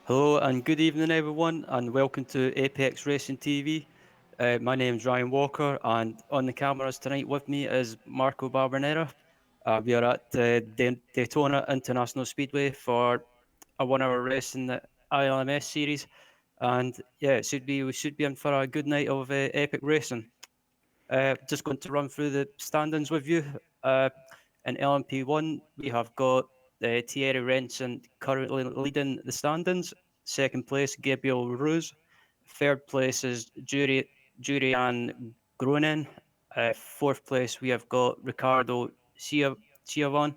Hello and good evening, everyone, and welcome to Apex Racing TV. My name is Ryan Walker, and on the cameras tonight with me is Marco Barbanera. We are at Daytona International Speedway for a 1 hour race in the ILMS series, and yeah, we should be in for a good night of epic racing. Just going to run through the standings with you. In LMP1, we have got Thierry Renson currently leading the standings. Second place, Gabriel Ruse. Third place is Jurian Groenen. Fourth place, we have got Ricardo Chiavon.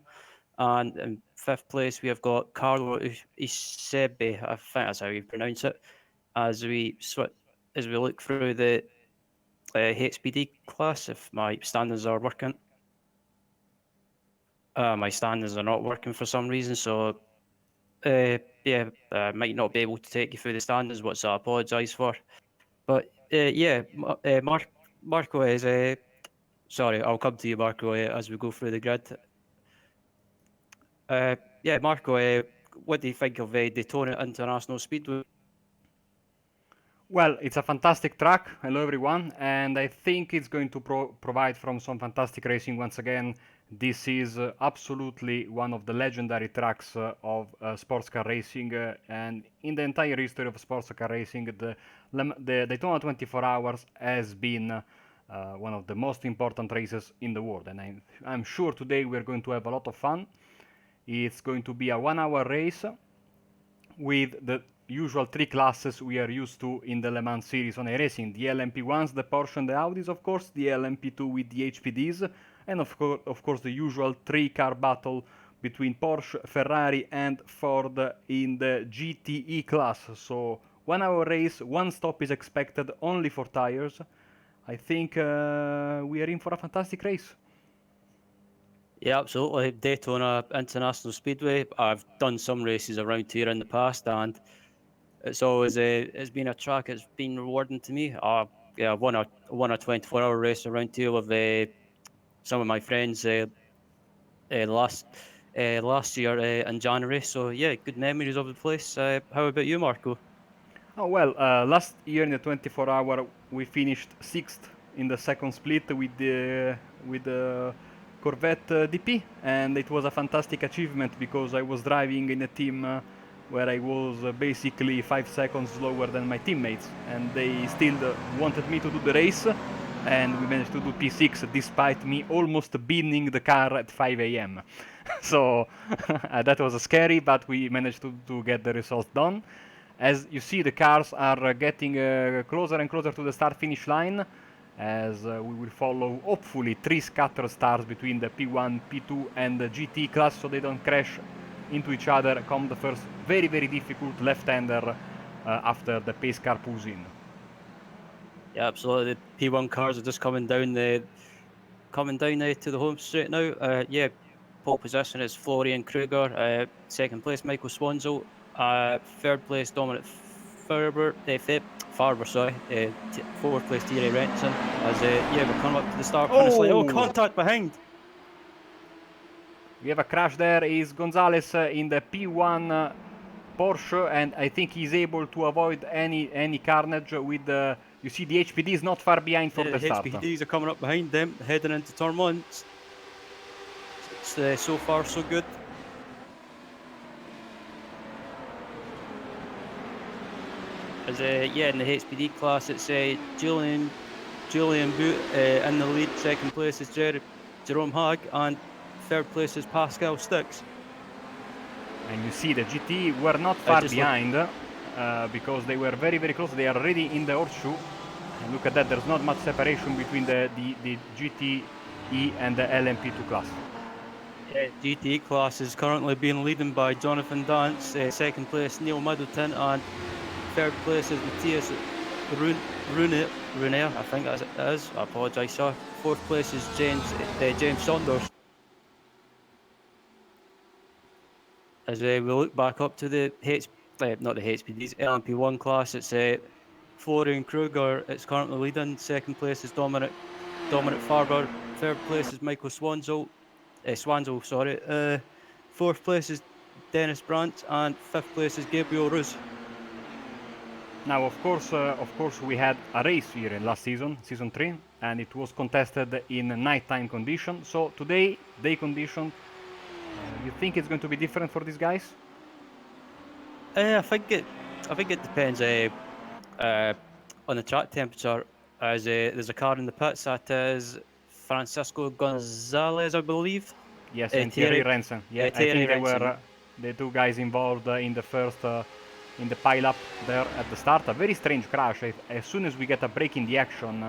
And in fifth place, we have got Carlo Isebe. I think that's how you pronounce it. As we as we look through the HPD class, if my standards are working. My standards are not working for some reason, so yeah, I might not be able to take you through the standards, which I apologise for. But yeah, Marco is. Sorry, I'll come to you, Marco, as we go through the grid. Yeah, Marco, what do you think of Daytona International Speedway? Well, it's a fantastic track. Hello, everyone. And I think it's going to provide from some fantastic racing once again. This is absolutely one of the legendary tracks of sports car racing. And in the entire history of sports car racing, the Daytona 24 Hours has been one of the most important races in the world. And I'm sure today we're going to have a lot of fun. It's going to be a 1 hour race with the usual three classes we are used to in the Le Mans series on iRacing. The LMP1s, the Porsche and the Audis, of course, the LMP2 with the HPDs, and of course the usual three-car battle between Porsche, Ferrari and Ford in the GTE class. So 1 hour race, one stop is expected only for tires. I think we are in for a fantastic race. Yeah, absolutely. Daytona International Speedway. I've done some races around here in the past, and it's been a track that's been rewarding to me. Yeah, I won a 24-hour race around here with some of my friends last last year in January. So yeah, good memories of the place. How about you, Marco? Oh well, last year in the 24-hour we finished sixth in the second split with the Corvette DP, and it was a fantastic achievement because I was driving in a team where I was basically 5 seconds slower than my teammates, and they still wanted me to do the race, and we managed to do P6 despite me almost binning the car at 5 a.m. So that was scary, but we managed to get the results done. As you see, the cars are getting closer and closer to the start-finish line, as we will follow, hopefully, 3 scattered stars between the P1, P2 and the GT class, so they don't crash into each other come the first very, very difficult left-hander after the pace car pulls in. Yeah, absolutely. The P1 cars are just coming down to the home straight now. Yeah, pole position is Florian Kruger. Second place, Michael Swanzo. Third place, Dominic Farber, sorry. Fourth place, Thierry Renson. As yeah, we're coming up to the start finish line. Oh, contact behind. We have a crash there. Is Gonzalez in the P1 Porsche, and I think he's able to avoid any carnage with the. You see, the HPD is not far behind for the start. The HPDs are coming up behind them, heading into turn one. It's so far so good. As yeah, in the HPD class, it's Julian Boot in the lead. Second place is Jerome Haag, and third place is Pascal Stix. And you see the GT were not far behind because they were very, very close. They are already in the horseshoe. And look at that, there's not much separation between the GTE and the LMP2 class. Yeah, GTE class is currently being leading by Jonathan Dance. Second place, Neil Middleton, and third place is Matthias Runier, I think that is. I apologise, sir. Fourth place is James Saunders. As we look back up to the not the HPDs, LMP1 class, it's Florian Kruger. It's currently leading. Second place is Dominic Farber. Third place is Michael Swanzo. Sorry. Fourth place is Dennis Brandt, and fifth place is Gabriel Ruse. Now, of course, we had a race here in last season, season 3, and it was contested in nighttime condition. So today, day condition, you think it's going to be different for these guys? I think it depends uh, on the track temperature. As there's a car in the pits that is Francisco Gonzalez, I believe. Yes, and Thierry Thierry, Rensen. Yeah, I Thierry think they were Renson. the two guys involved in the first, in the pile-up there at the start. A very strange crash. As soon as we get a break in the action,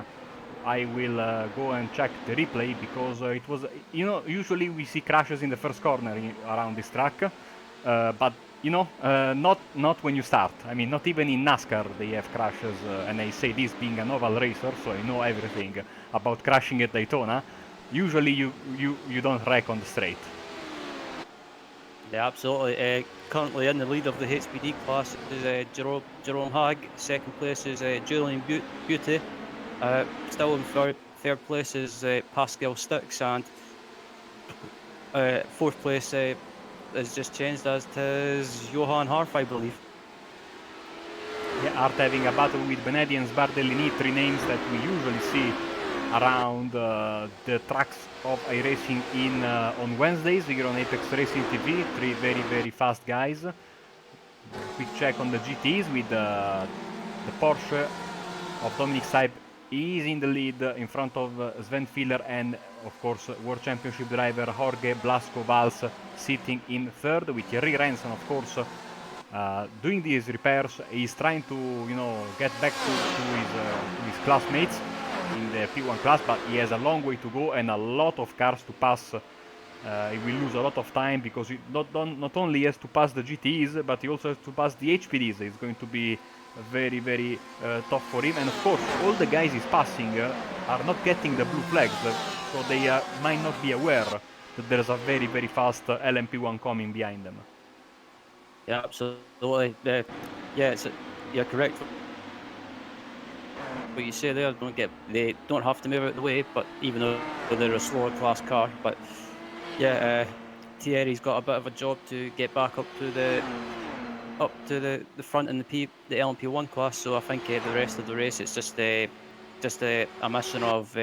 I will go and check the replay because it was, usually we see crashes in the first corner around this track, but not when you start. I mean, not even in NASCAR they have crashes, and I say this being an oval racer, so I know everything about crashing at Daytona. Usually you don't wreck on the straight. Yeah, absolutely. Currently in the lead of the HPD class is Jerome Hag. Second place is Julian Beauty. Still in third place is Pascal Stix, and fourth place has just changed as it is Johan Harf, I believe. Yeah, Art having a battle with Benedi and Sbardellini, three names that we usually see around the tracks of iRacing on Wednesdays here on Apex Racing TV. Three very, very fast guys. Quick check on the GTs with the Porsche of Dominic Saib is in the lead in front of Sven Filler and, of course, World Championship driver Jorge Blasco Valls sitting in third with Thierry Renson, of course, doing these repairs. He's trying to, get back to his classmates in the P1 class, but he has a long way to go and a lot of cars to pass. He will lose a lot of time because he not only has to pass the GTs, but he also has to pass the HPDs. It's going to be very, very tough for him. And of course, all the guys he's passing are not getting the blue flags, so they might not be aware that there's a very, very fast LMP1 coming behind them. Yeah, absolutely. You're correct. What you say there, they don't have to move out of the way, but even though they're a slower class car, but yeah, Thierry's got a bit of a job to get back up to the front in the LMP1 class. So I think the rest of the race it's just a mission of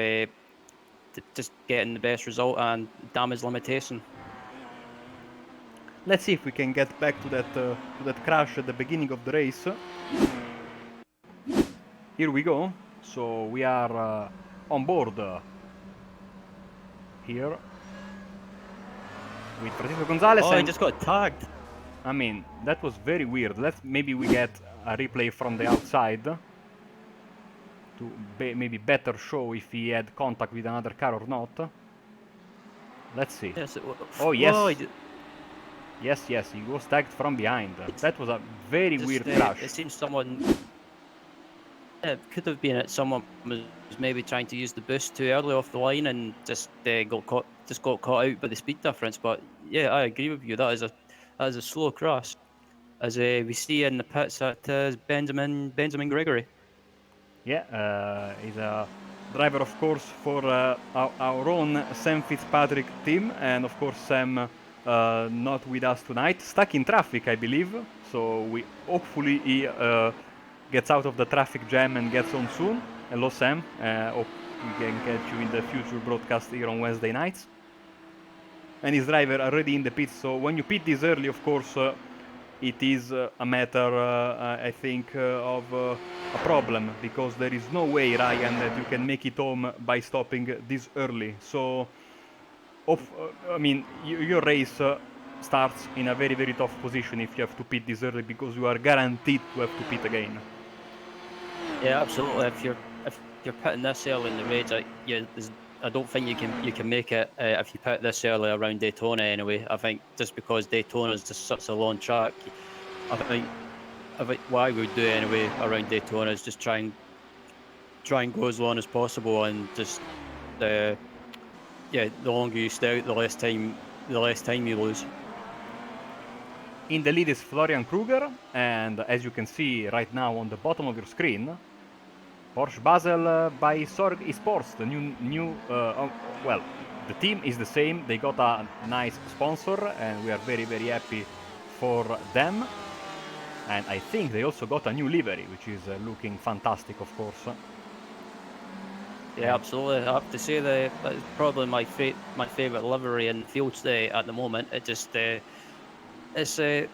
just getting the best result and damage limitation. Let's see if we can get back to that crash at the beginning of the race. Here we go. So we are on board here with Francisco Gonzalez. Oh, he just got tagged. I mean, that was very weird. Maybe we get a replay from the outside to maybe better show if he had contact with another car or not. Let's see. Yes, Oh, yes. Yes, he was tagged from behind. That was a very weird crash. It seems someone... It could have been that someone was maybe trying to use the boost too early off the line and just got caught out by the speed difference. But yeah, I agree with you. That is a slow crash. As we see in the pits, that is Benjamin Gregory. Yeah, he's a driver, of course, for our own Sam Fitzpatrick team, and of course Sam not with us tonight, stuck in traffic, I believe. So hopefully he gets out of the traffic jam and gets on soon. Hello, Sam. Hope we can catch you in the future broadcast here on Wednesday nights. And his driver already in the pits. So when you pit this early, of course, it is a matter, I think, of a problem, because there is no way, Ryan, that you can make it home by stopping this early. So, I mean, your race starts in a very, very tough position if you have to pit this early, because you are guaranteed to have to pit again. Yeah, absolutely. If you're pitting this early in the race, I don't think you can make it if you pit this early around Daytona. Anyway, I think just because Daytona is just such a long track, I think what I would do anyway around Daytona is just try and go as long as possible, and just the longer you stay out, the less time you lose. In the lead is Florian Kruger, and as you can see right now on the bottom of your screen, Porsche Basel by Sorg Esports, the new well, the team is the same. They got a nice sponsor, and we are very, very happy for them. And I think they also got a new livery, which is looking fantastic, of course. Yeah, absolutely. I have to say that's probably my favorite livery in the field today at the moment. It just it's a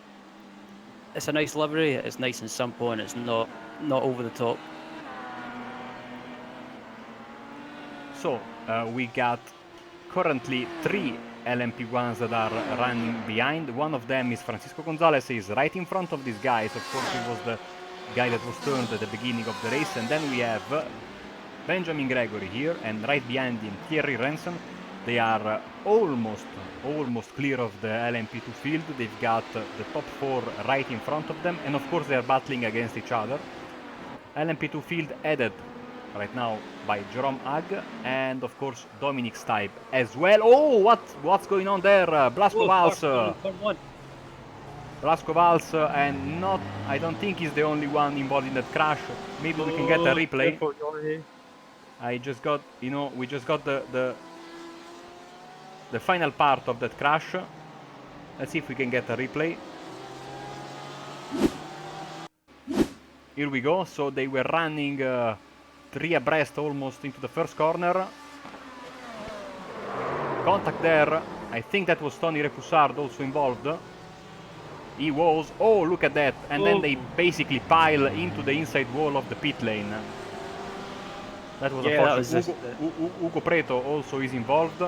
it's a nice livery. It's nice and simple, and it's not over the top. So we got currently 3 LMP1s that are running behind. One of them is Francisco Gonzalez, is right in front of these guys. Of course, he was the guy that was turned at the beginning of the race. And then we have Benjamin Gregory here, and right behind him Thierry Renson. They are almost clear of the LMP2 field. They've got the top 4 right in front of them, and of course they are battling against each other. LMP2 field headed right now by Jerome Hag and of course Dominic Stipe as well. Oh, what's going on there? Blasco Vals. Blasco Vals, and not, I don't think he's the only one involved in that crash. Maybe we can get a replay. I just got, we just got the final part of that crash. Let's see if we can get a replay. Here we go. So they were running 3 abreast almost into the first corner. Contact there. I think that was Tony Repoussard also involved. He was. Oh, look at that. And then they basically pile into the inside wall of the pit lane. That was unfortunate. Ugo Preto also is involved.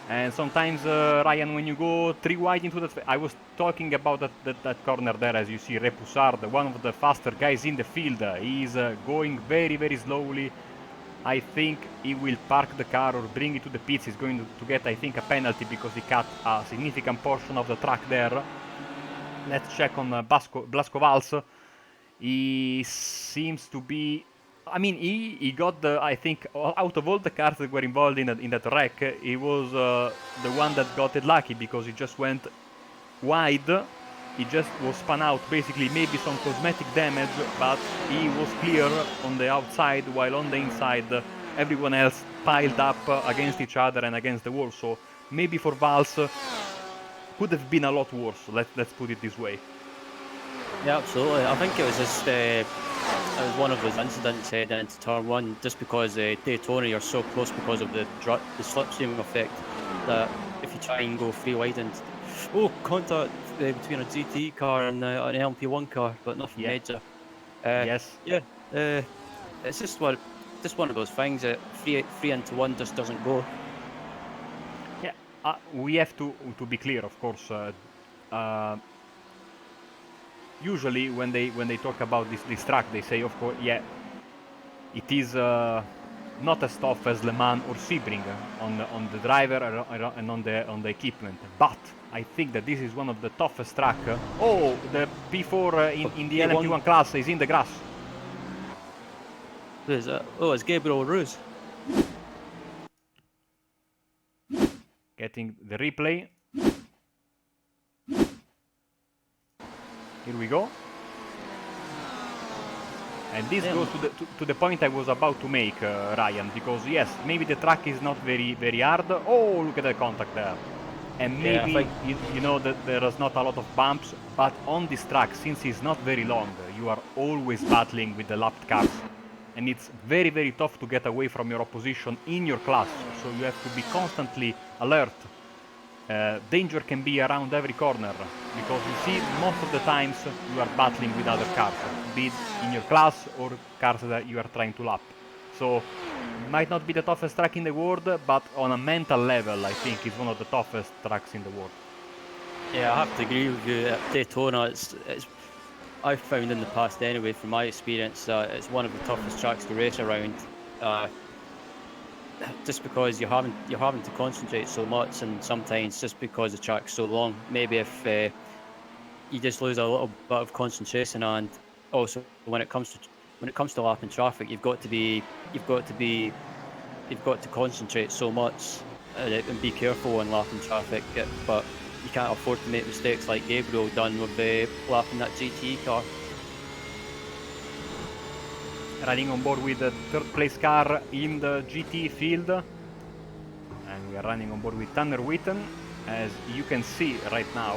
And sometimes, Ryan, when you go 3 wide into that... I was talking about that corner there, as you see, Repoussard, one of the faster guys in the field. He's going very, very slowly. I think he will park the car or bring it to the pits. He's going to get, I think, a penalty because he cut a significant portion of the track there. Let's check on Blasco Vals. He seems to be... I mean, he got the, I think, out of all the cars that were involved in that wreck, he was the one that got it lucky because he just went wide. He just was spun out, basically maybe some cosmetic damage, but he was clear on the outside, while on the inside everyone else piled up against each other and against the wall. So maybe for Vals could have been a lot worse, let's put it this way. Yeah, absolutely. I think it was just it was one of those incidents heading into turn 1, just because Daytona, you're so close because of the slipstream effect, that if you try and go 3 wide and contact between a GT car and an LMP1 car, but nothing major. Yes. Yeah. It's just one of those things that 3 into 1 just doesn't go. Yeah. We have to be clear, of course. Usually, when they talk about this track, they say, of course, yeah, it is not as tough as Le Mans or Sebring on the driver and on the equipment, but I think that this is one of the toughest track. Oh, the P4 in the LMP1 class is in the grass. Who is that? Oh, it's Gabriel Ruse. Getting the replay. Here we go. And this goes to the point I was about to make, Ryan, because yes, maybe the track is not very, very hard. Oh, look at the contact there. And maybe, you know that there is not a lot of bumps, but on this track, since it's not very long, you are always battling with the lapped cars. And it's very, very tough to get away from your opposition in your class, so you have to be constantly alert. Danger can be around every corner, because you see most of the times you are battling with other cars, be it in your class or cars that you are trying to lap. So it might not be the toughest track in the world, but on a mental level I think it's one of the toughest tracks in the world. Yeah, I have to agree with you. At Daytona, I've found in the past anyway, from my experience, it's one of the toughest tracks to race around. Just because you're having to concentrate so much, and sometimes just because the track's so long, maybe if you just lose a little bit of concentration, and also when it comes to lapping traffic, you've got to concentrate so much and be careful when lapping traffic. But you can't afford to make mistakes like Gabriel done with lapping that GT car. Riding on board with the third place car in the GT field, and we are running on board with Tanner Witten, as you can see right now.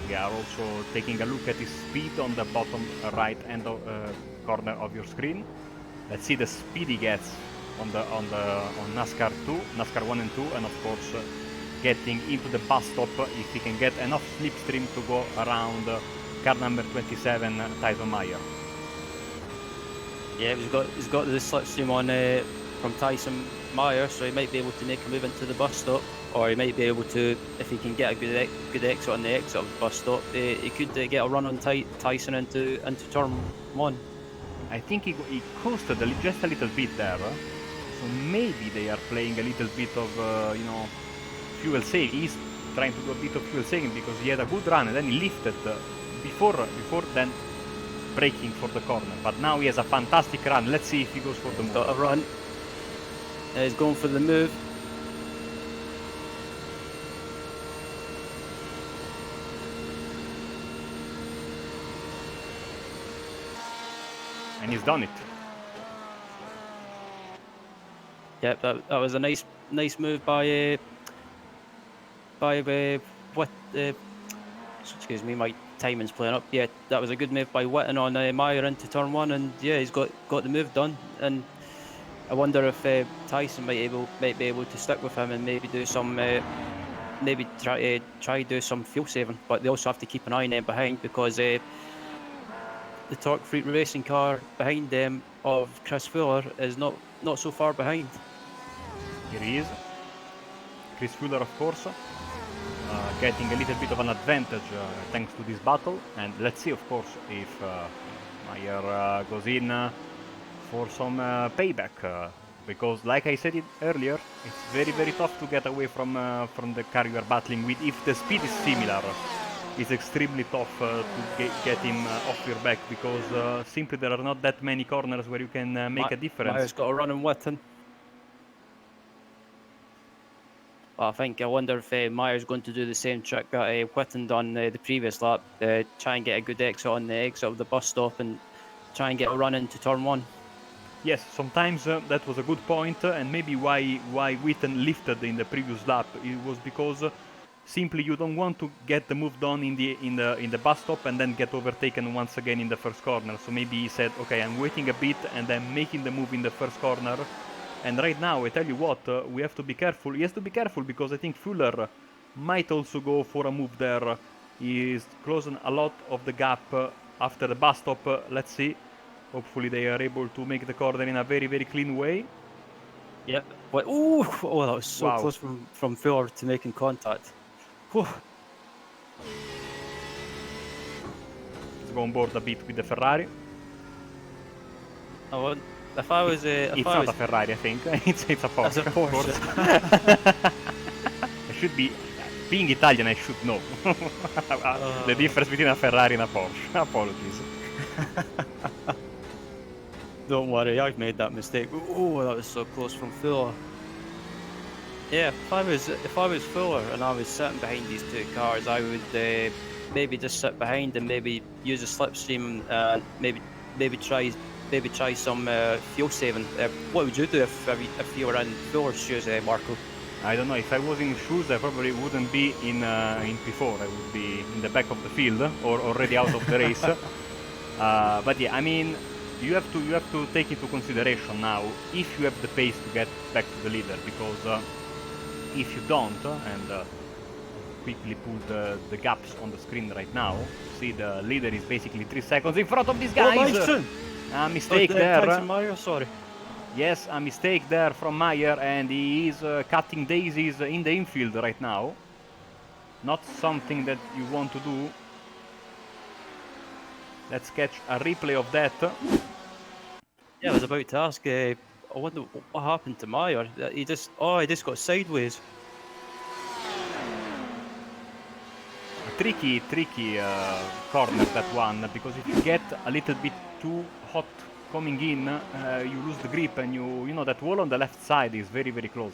We are also taking a look at his speed on the bottom right hand corner of your screen. Let's see the speed he gets on NASCAR 2, NASCAR 1 and 2, and of course getting into the bus stop if he can get enough slipstream to go around car number 27, Tyson Meyer. Yeah, he's got the slipstream on from Tyson Meyer, so he might be able to make a move into the bus stop, or he might be able to, if he can get a good exit on the exit of the bus stop, he could get a run on Tyson into turn 1. I think he coasted just a little bit there, so maybe they are playing a little bit of fuel saving. He's trying to do a bit of fuel saving because he had a good run and then he lifted before then braking for the corner, but now he has a fantastic run. Let's see if he goes for the move. Got a run. He's going for the move. And he's done it. Yep, that was a nice move by what? Excuse me, my timing's playing up. Yeah, that was a good move by Witten on Meyer into turn 1, and yeah, he's got the move done. And I wonder if Tyson might be able to stick with him and maybe do some maybe try do some fuel saving. But they also have to keep an eye on them behind because the Torque Freak racing car behind them of Chris Fuller is not so far behind. Here he is, Chris Fuller, of course. Getting a little bit of an advantage thanks to this battle, and let's see, of course, if Meyer goes in for some payback, because, like I said it earlier, it's very, very tough to get away from the car you are battling with. If the speed is similar, it's extremely tough to get him off your back, because simply there are not that many corners where you can make a difference. Meyer's got a run in Witten. I wonder if Meyer's going to do the same trick that Witten done the previous lap, try and get a good exit on the exit of the bus stop and try and get a run into turn 1. Yes, sometimes that was a good point, and maybe why Witten lifted in the previous lap. It was because simply you don't want to get the move done in the bus stop and then get overtaken once again in the first corner. So maybe he said, okay, I'm waiting a bit and then making the move in the first corner. And right now, I tell you what, we have to be careful. He has to be careful because I think Fuller might also go for a move there. He is closing a lot of the gap after the bus stop. Let's see. Hopefully they are able to make the corner in a very, very clean way. Yep. But oh, that was so close from Fuller to making contact. Whew. Let's go on board a bit with the Ferrari. If I was it's not a Ferrari, I think. it's a Porsche. It's a Porsche. I should be, being Italian, I should know the difference between a Ferrari and a Porsche. Apologies. Don't worry, I've made that mistake. Oh, that was so close from Fuller. Yeah, if I was Fuller and I was sitting behind these two cars, I would maybe just sit behind and maybe use a slipstream and maybe try some fuel saving. What would you do if you were in Fuller's shoes, Marco? I don't know. If I was in shoes, I probably wouldn't be in P4. I would be in the back of the field or already out of the race. But yeah, I mean, you have to take into consideration now if you have the pace to get back to the leader, because if you don't, and quickly pull the gaps on the screen right now, see the leader is basically 3 seconds in front of these guys. A mistake there. Meyer, sorry. Yes, a mistake there from Meyer, and he is cutting daisies in the infield right now. Not something that you want to do. Let's catch a replay of that. Yeah, I was about to ask. I wonder what happened to Meyer. He just got sideways. A tricky corner, that one, because if you get a little bit too hot coming in, you lose the grip, and you know that wall on the left side is very, very close,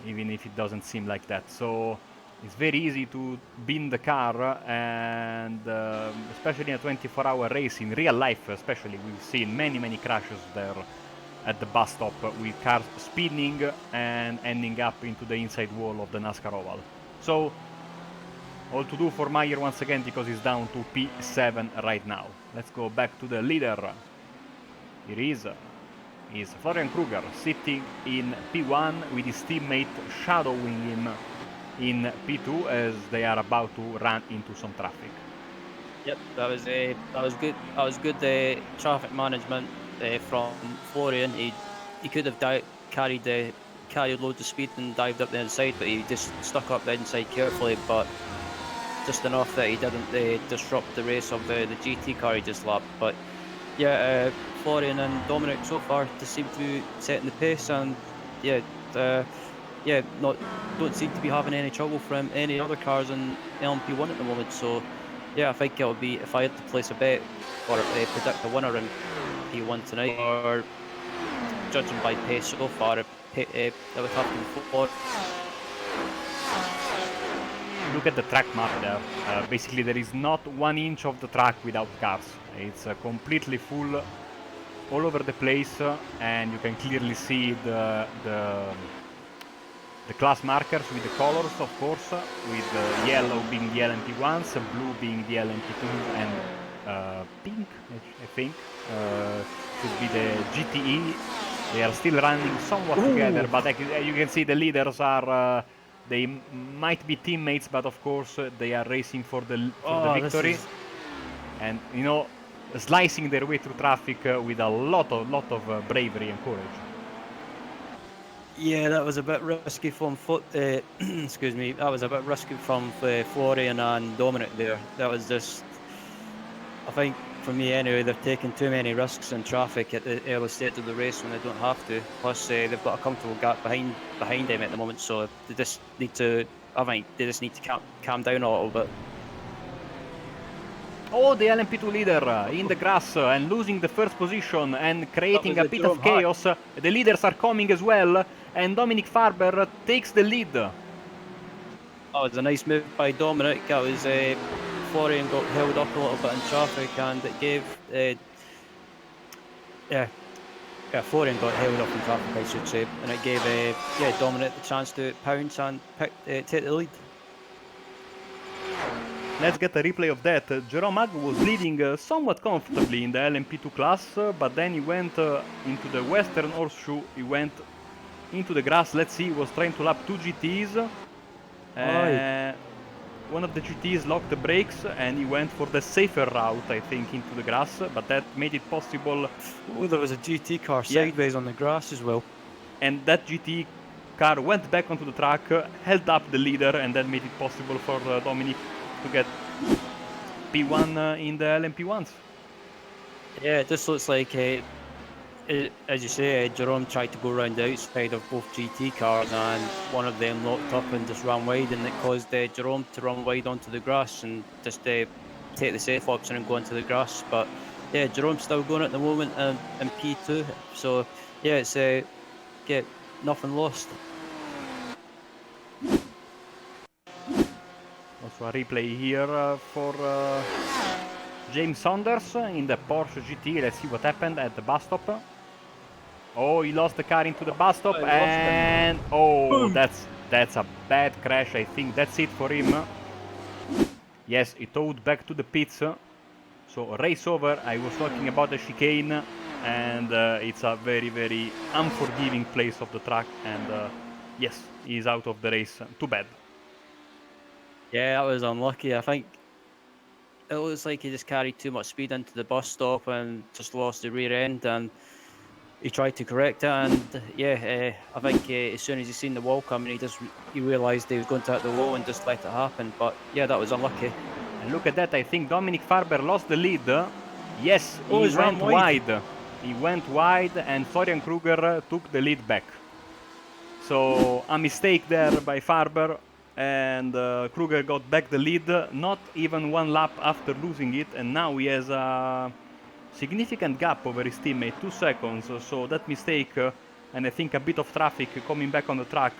even if it doesn't seem like that. So it's very easy to bin the car, and especially in a 24-hour race, in real life especially, we've seen many crashes there at the bus stop with cars spinning and ending up into the inside wall of the NASCAR oval. So All to do for Mayer once again because he's down to P7 right now. Let's go back to the leader. Here is Florian Kruger sitting in P1 with his teammate shadowing him in P2 as they are about to run into some traffic. Yep, that was good. That was good traffic management from Florian. He could have carried loads of speed and dived up the inside, but he just stuck up the inside carefully, but just enough that he didn't disrupt the race of the GT car he just lapped. But yeah, Florian and Dominic so far just seem to be setting the pace, and yeah, don't seem to be having any trouble from any other cars in LMP1 at the moment. So yeah, I think it'll be, if I had to place a bet or predict a winner in P1 tonight, or judging by pace so far, it would have to be Florian. Look at the track map there. Basically, there is not 1 inch of the track without cars. It's completely full all over the place, and you can clearly see the class markers with the colors, of course, with yellow being the LMP1s, blue being the LMP2s, and pink, I think, should be the GTE. They are still running somewhat together, but you can see the leaders are, they might be teammates, but of course they are racing for the victory. And, you know, slicing their way through traffic with a lot of bravery and courage. Yeah, that was a bit risky from excuse me. That was a bit risky from Florian and Dominic there. That was just, I think, for me anyway, they're taking too many risks in traffic at the early stage of the race when they don't have to. Plus, they've got a comfortable gap behind them at the moment, so they just need to. I think they just need to calm down a little bit. Oh, the LMP2 leader in the grass and losing the first position and creating a bit of chaos. The leaders are coming as well, and Dominic Farber takes the lead. Oh, it's a nice move by Dominic. That was Florian got held up a little bit in traffic, and it gave Florian got held up in traffic, I should say, and it gave Dominic the chance to pounce and take the lead. Let's get a replay of that. Jerome Ag was leading somewhat comfortably in the LMP2 class, but then he went into the Western Horseshoe, he went into the grass. Let's see, he was trying to lap 2 GTs. One of the GTs locked the brakes and he went for the safer route, I think, into the grass, but that made it possible. Oh, there was a GT car sideways on the grass as well. And that GT car went back onto the track, held up the leader, and that made it possible for Dominic to get P1 in the LMP1s. Yeah, it just looks like, as you say, Jerome tried to go around the outside of both GT cars, and one of them locked up and just ran wide, and it caused Jerome to run wide onto the grass and just take the safe option and go into the grass. But yeah, Jerome's still going at the moment in P2, so yeah, it's nothing lost. Also a replay here for James Saunders in the Porsche GT. Let's see what happened at the bus stop. Oh, he lost the car into the bus stop, and that's a bad crash. I think that's it for him. Yes, he towed back to the pits. So race over. I was talking about the chicane, and it's a very, very unforgiving place of the track, and yes, he's out of the race. Too bad. Yeah, that was unlucky. I think it looks like he just carried too much speed into the bus stop and just lost the rear end, and he tried to correct it, and I think as soon as he seen the wall coming, he realised he was going to hit the wall and just let it happen. But yeah, that was unlucky. And look at that, I think Dominic Farber lost the lead. Yes, he went wide. He went wide, and Florian Kruger took the lead back. So a mistake there by Farber, and Kruger got back the lead, not even 1 lap after losing it, and now he has a significant gap over his teammate, 2 seconds. So that mistake, and I think a bit of traffic coming back on the track,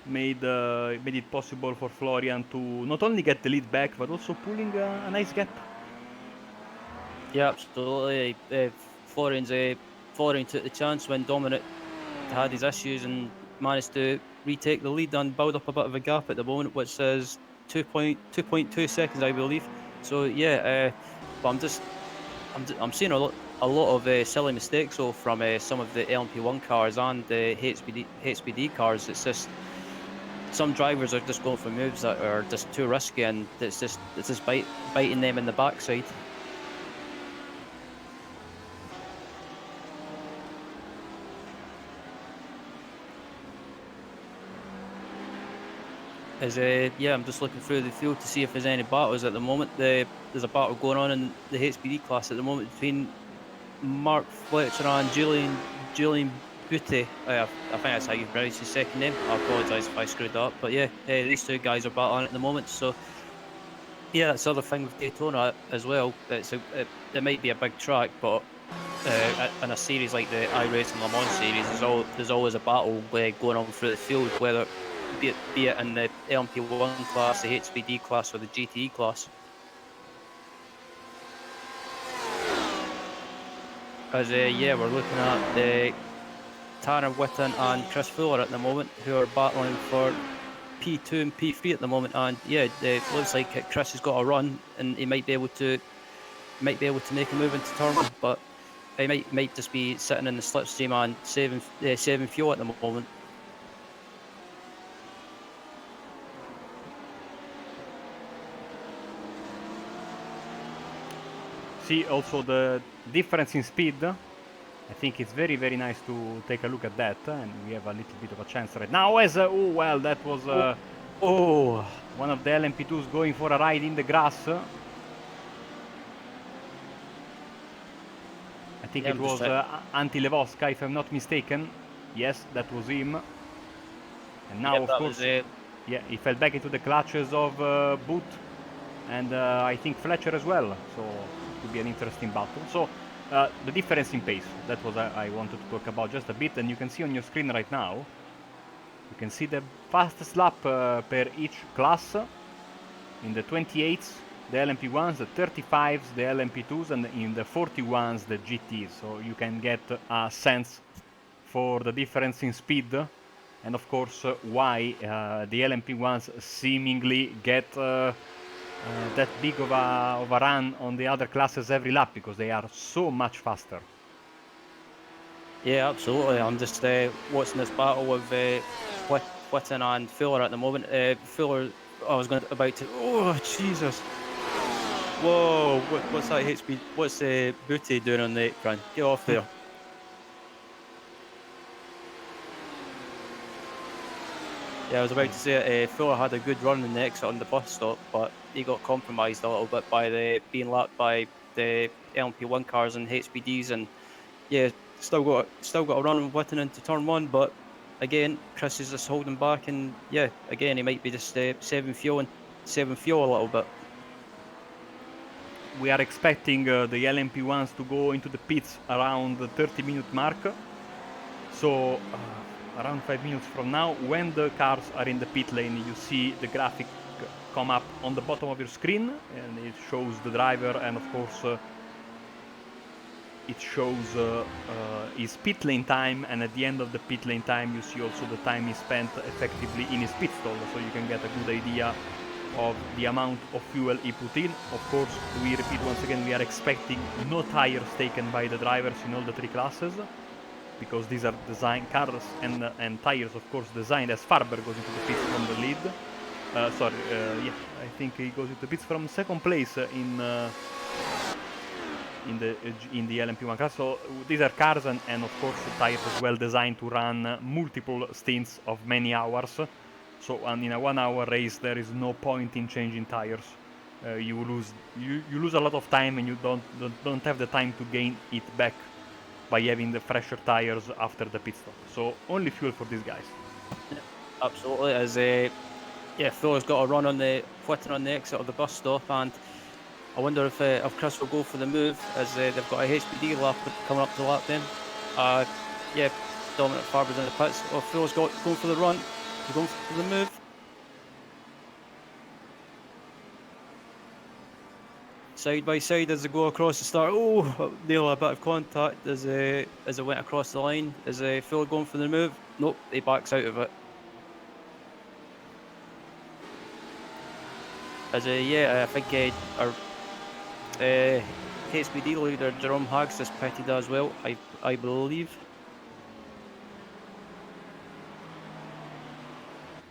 made it possible for Florian to not only get the lead back, but also pulling a nice gap. Yeah, absolutely. Florian took the chance when Dominic had his issues and managed to retake the lead and build up a bit of a gap at the moment, which is 2.2 seconds, I believe. So yeah, but I'm seeing a lot of silly mistakes though from some of the LMP1 cars and the HPD cars. It's just some drivers are just going for moves that are just too risky, and it's just biting them in the backside. Yeah, I'm just looking through the field to see if there's any battles at the moment. There's a battle going on in the HPD class at the moment between Mark Fletcher and Julian Butte. I think that's how you pronounce his second name. I apologise if I screwed that up. But yeah, these two guys are battling at the moment. So yeah, that's the other thing with Daytona as well. It might be a big track, but in a series like the iRacing Le Mans series, there's always a battle going on through the field, whether be it in the LMP1 class, the HPD class, or the GTE class. As yeah, we're looking at the Tanner Whitten and Chris Fuller at the moment, who are battling for P2 and P3 at the moment. And yeah, it looks like Chris has got a run, and he might be able to make a move into turn one, but he might just be sitting in the slipstream and saving fuel at the moment. See also the difference in speed. I think it's very, very nice to take a look at that, and we have a little bit of a chance right now. As oh well, that was one of the LMP2s going for a ride in the grass. I think it was Antti Levoska, if I'm not mistaken. Yes, that was him. And now, of course, yeah, he fell back into the clutches of Boot and I think Fletcher as well. So it will be an interesting battle. So the difference in pace, that was I wanted to talk about just a bit. And you can see on your screen right now, you can see the fastest lap per each class. In the 28s, the LMP1s, the 35s, the LMP2s, and in the 41s, the GTs. So you can get a sense for the difference in speed, and of course why the LMP1s seemingly get that big of a run on the other classes every lap, because they are so much faster. Yeah, absolutely. I'm just watching this battle with Whitten and Fuller at the moment. Fuller, I was about to. Oh Jesus! Whoa! What's that HP? What's Booty doing on the apron? Get off there! Yeah, I was about to say Fuller had a good run in the exit on the bus stop, but he got compromised a little bit by being lapped by the LMP1 cars and HPDs, and yeah, still got a run Whitten into turn one, but again, Chris is just holding back, and yeah, again, he might be just saving fuel a little bit. We are expecting the LMP1s to go into the pits around the 30-minute mark. So around 5 minutes from now, when the cars are in the pit lane, you see the graphic come up on the bottom of your screen, and it shows the driver, and of course it shows his pit lane time, and at the end of the pit lane time you see also the time he spent effectively in his pit stall, so you can get a good idea of the amount of fuel he put in. Of course, we repeat once again, we are expecting no tires taken by the drivers in all the three classes, because these are designed cars and tires, of course, designed as Farber goes into the pits from the lead. Yeah, I think he goes into the pits from second place in the LMP1 class. So these are cars and of course tires as well designed to run multiple stints of many hours. So in a 1 hour race there is no point in changing tires. You lose a lot of time, and you don't have the time to gain it back by having the fresher tires after the pit stop. So only fuel for these guys. Absolutely, as yeah, Fuller's got a run on the Whitten on the exit of the bus stop, and I wonder if Chris will go for the move, as they've got a HPD lap coming up to lap them. Yeah, Dominic Farber's in the pits. Oh, Fuller's going for the run. He's going for the move. Side by side as they go across the start. Oh, nearly a bit of contact as it went across the line. Is Fuller going for the move? Nope, he backs out of it. Yeah, I think our HSBD leader Jerome Haggs is pitted as well. I believe.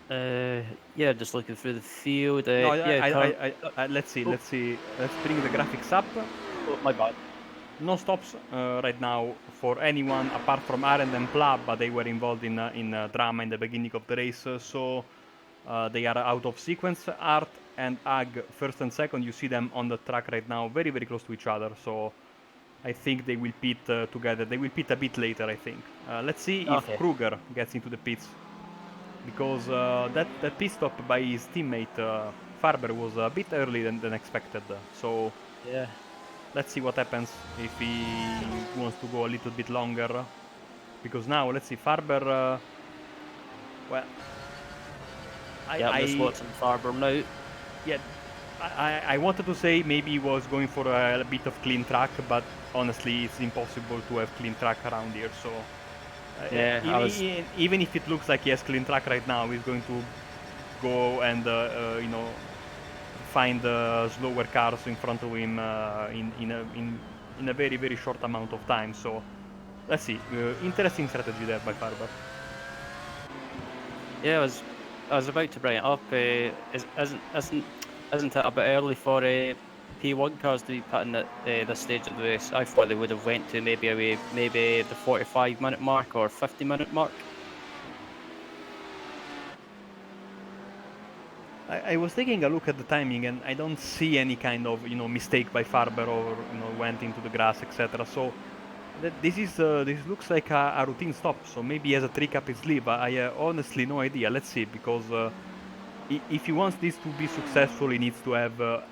Yeah, just looking through the field. No, Yeah, let's see, oh, let's bring the graphics up. oh, my bad. No stops right now for anyone apart from Arendt and Pla, but they were involved in drama in the beginning of the race, so they are out of sequence. Art and Ag, first and second, you see them on the track right now, very, very close to each other, so I think they will pit together. They will pit a bit later, I think. Let's see if Okay. Kruger gets into the pits, because that pit stop by his teammate Farber was a bit early than expected, so Yeah. let's see what happens if he wants to go a little bit longer. Because now, let's see, Farber. Well, Yeah, I'm just I watching Farber now. yeah, I wanted to say maybe he was going for a bit of clean track, but honestly, it's impossible to have clean track around here. So Yeah, I was. even if it looks like he has clean track right now, he's going to go and find slower cars in front of him in a very, very short amount of time. So let's see. Interesting strategy there by Farber. Yeah, I was about to bring it up. Isn't it a bit early for P1 cars to be pitting at this stage of the race? I thought they would have went to maybe the 45-minute mark or 50-minute mark. I was taking a look at the timing, and I don't see any kind of mistake by Farber or went into the grass, etc. So this looks like a routine stop. So maybe he has a trick up his sleeve. I honestly no idea. Let's see, because if he wants this to be successful, he needs to have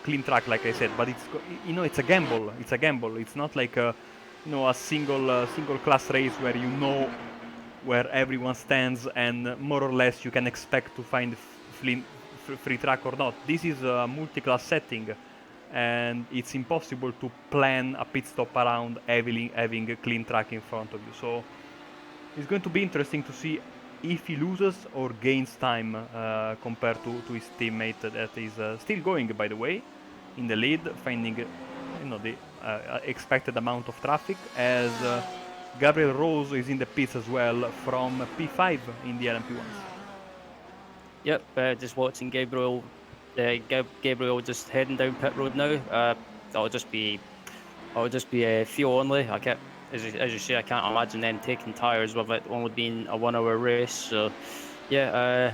clean track, like I said. But it's a gamble. It's a gamble. It's not like a single class race where where everyone stands and more or less you can expect to find free track or not. This is a multi-class setting, and it's impossible to plan a pit stop around having a clean track in front of you. So it's going to be interesting to see if he loses or gains time compared to his teammate that is still going, by the way, in the lead, finding the expected amount of traffic, as Gabriel Rose is in the pits as well from P5 in the LMP1s. Yep, just watching Gabriel. Gabriel just heading down pit road now. That'll just be fuel only. I can't, as you say, I can't imagine them taking tyres with it only being a 1-hour race. So, yeah,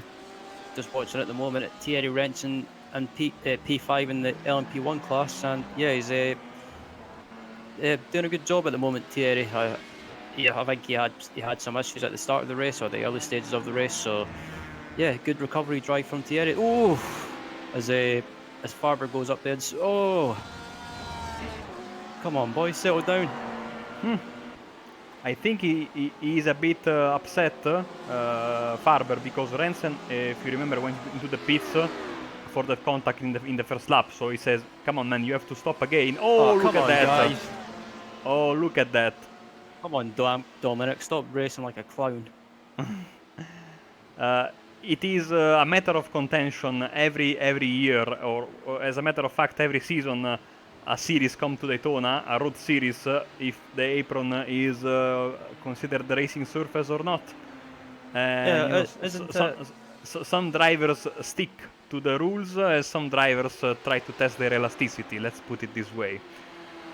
just watching at the moment at Thierry Renson and P5 in the LMP1 class, and yeah, he's doing a good job at the moment, Thierry. I think he had some issues at the start of the race or the early stages of the race. So, yeah, good recovery drive from Thierry. Oh, as Farber goes up there. Oh, come on, boys, settle down. I think he is a bit upset, Farber, because Rensen, if you remember, went into the pits for the contact in the first lap. So he says, "Come on, man, you have to stop again." Oh, look at that! Guys. Oh, look at that! Come on, Dominic, stop racing like a clown. It is a matter of contention every year, or as a matter of fact, every season. A series come to Daytona, a road series, if the apron is considered the racing surface or not. And some drivers stick to the rules, some drivers try to test their elasticity. Let's put it this way.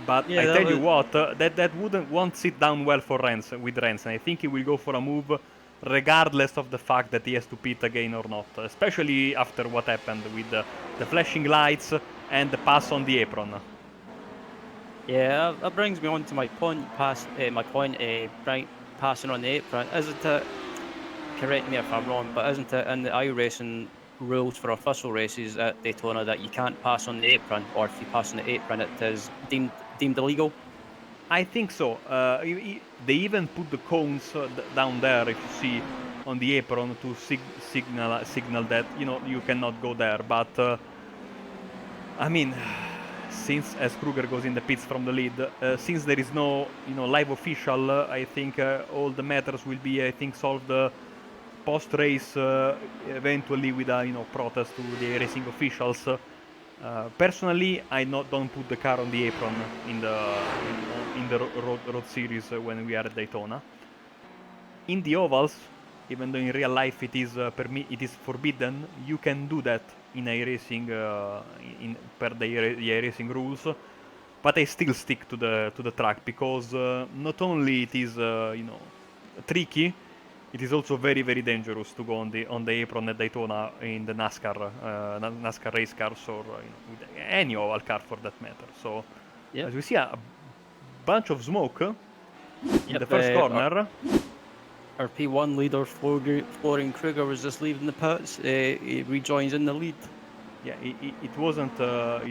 But yeah, I tell you what, that won't sit down well for with Rensen. I think he will go for a move, regardless of the fact that he has to pit again or not. Especially after what happened with the flashing lights and the pass on the apron. Yeah, that brings me on to my point. Passing on the apron. Isn't it? Correct me if I'm wrong, but isn't it in the iRacing rules for official races at Daytona that you can't pass on the apron, or if you pass on the apron, it is deemed illegal? I think so. They even put the cones down there, if you see, on the apron to signal that you cannot go there. But I mean, since as Kruger goes in the pits from the lead, since there is no live official, I think all the matters will be solved post-race, eventually with a protest to the racing officials. Personally, I don't put the car on the apron in the road series when we are at Daytona. In the ovals, even though in real life it is forbidden, you can do that in iRacing per the iRacing rules. But I still stick to the track because not only it is tricky, it is also very very dangerous to go on the apron at Daytona in the NASCAR race cars or with any oval car for that matter. So as we see a bunch of smoke in the first corner. Our P1 leader, Florian Kruger, was just leaving the pits. He rejoins in the lead. Yeah, it wasn't the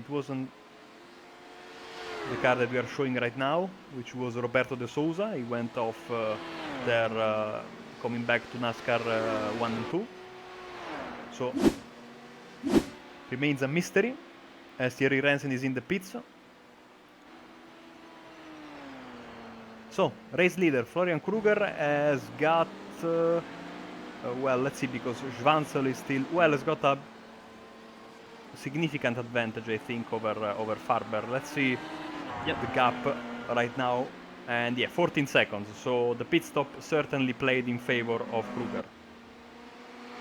car that we are showing right now, which was Roberto De Souza. He went off there, coming back to NASCAR 1 and 2. So remains a mystery as Thierry Rensen is in the pits. So, race leader Florian Kruger has got, well, let's see, because Schwanzel is still, well, has got a significant advantage, I think, over Farber. Let's see the gap right now, and yeah, 14 seconds. So the pit stop certainly played in favor of Kruger.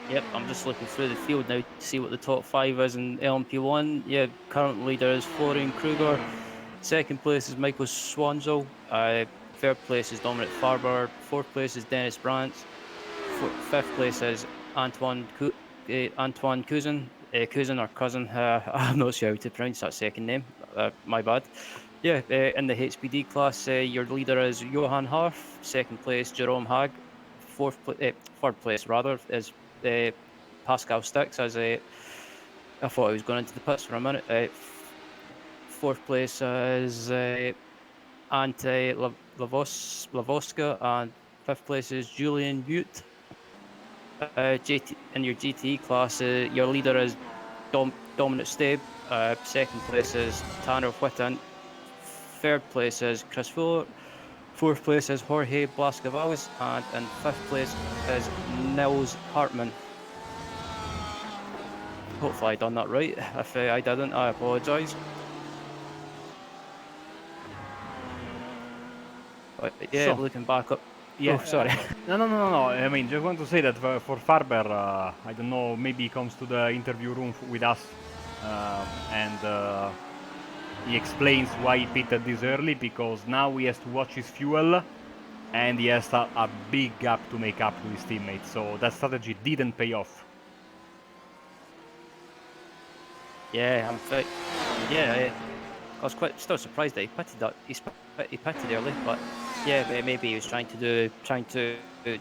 Yep, I'm just looking through the field now to see what the top 5 is in LMP1. Yeah, current leader is Florian Kruger. Second place is Michael Swanzel. Third place is Dominic Farber. Fourth place is Dennis Brandt. Fifth place is Antoine Cousin. Cousin or Cousin. I'm not sure how to pronounce that second name. My bad. Yeah, in the HPD class, your leader is Johan Harf. Second place, Jerome Haag. Third place rather is Pascal Stix. I thought I was going into the pits for a minute. Fourth place is Ante Lavoska, and fifth place is Julian Butte. In your GTE class, your leader is Dominic Stabe. Second place is Tanner Whitten. Third place is Chris Fuller. Fourth place is Jorge Blascavales, and in fifth place is Nils Hartmann. Hopefully I done that right. If I didn't, I apologise. But yeah, so, looking back up. Yeah, sorry. No. I mean, just want to say that for Farber, I don't know, maybe he comes to the interview room with us and he explains why he pitted this early, because now he has to watch his fuel and he has a big gap to make up to his teammates. So that strategy didn't pay off. Yeah, I was still surprised that he pitted that. He pitted early, but yeah, maybe he was trying to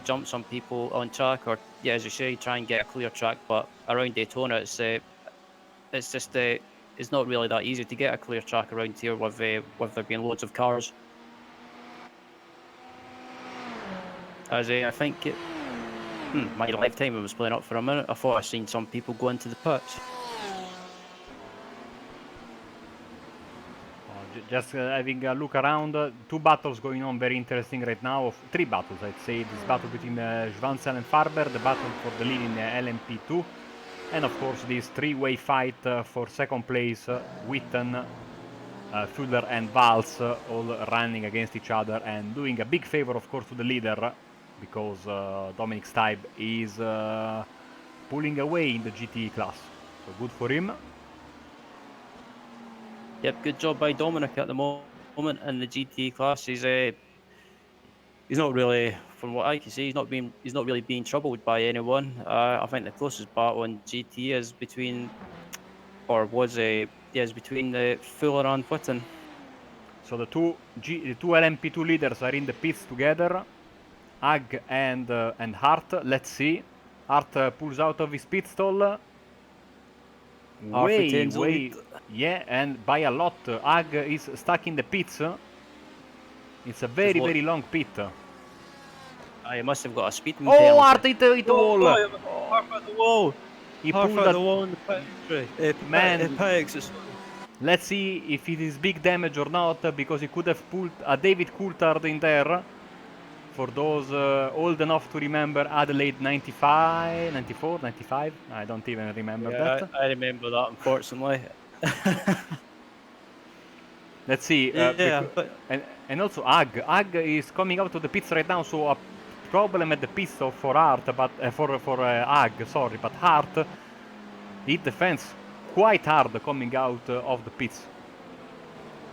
jump some people on track, or yeah, as you say, try and get a clear track. But around Daytona, it's not really that easy to get a clear track around here with there being loads of cars. As I think my lifetime was playing up for a minute. I thought I seen some people go into the pits. Just having a look around, 2 battles going on, very interesting right now. 3 battles, I'd say. This battle between Schwanzel and Farber, the battle for the lead in LMP2, and of course this 3-way fight for second place. Witten, Fuller and Valls all running against each other and doing a big favor, of course, to the leader, because Dominic Staib is pulling away in the GTE class. So good for him. Yep, good job by Dominic at the moment in the GT class. He's not really, from what I can see, he's not really being troubled by anyone. I think the closest battle in GT is between the Fuller and Whitten. So the two LMP2 leaders are in the pits together, Ag and Hart. Let's see. Hart pulls out of his pit stall. Way, yeah, and by a lot. Ag is stuck in the pits. It's a very, very long pit. I must have got a speed. Oh, Hart hit the wall! Hart at the wall! He pulled the wall in the pit. Man, let's see if it is big damage or not, because he could have pulled a David Coulthard in there. For those old enough to remember Adelaide 95, 94, 95, I don't even remember Yeah, that. I remember that, unfortunately. Let's see, Yeah, but and also Ag is coming out of the pits right now, so a problem at the pit stop for Hart, but for Ag, sorry, but Hart hit the fence quite hard coming out of the pits.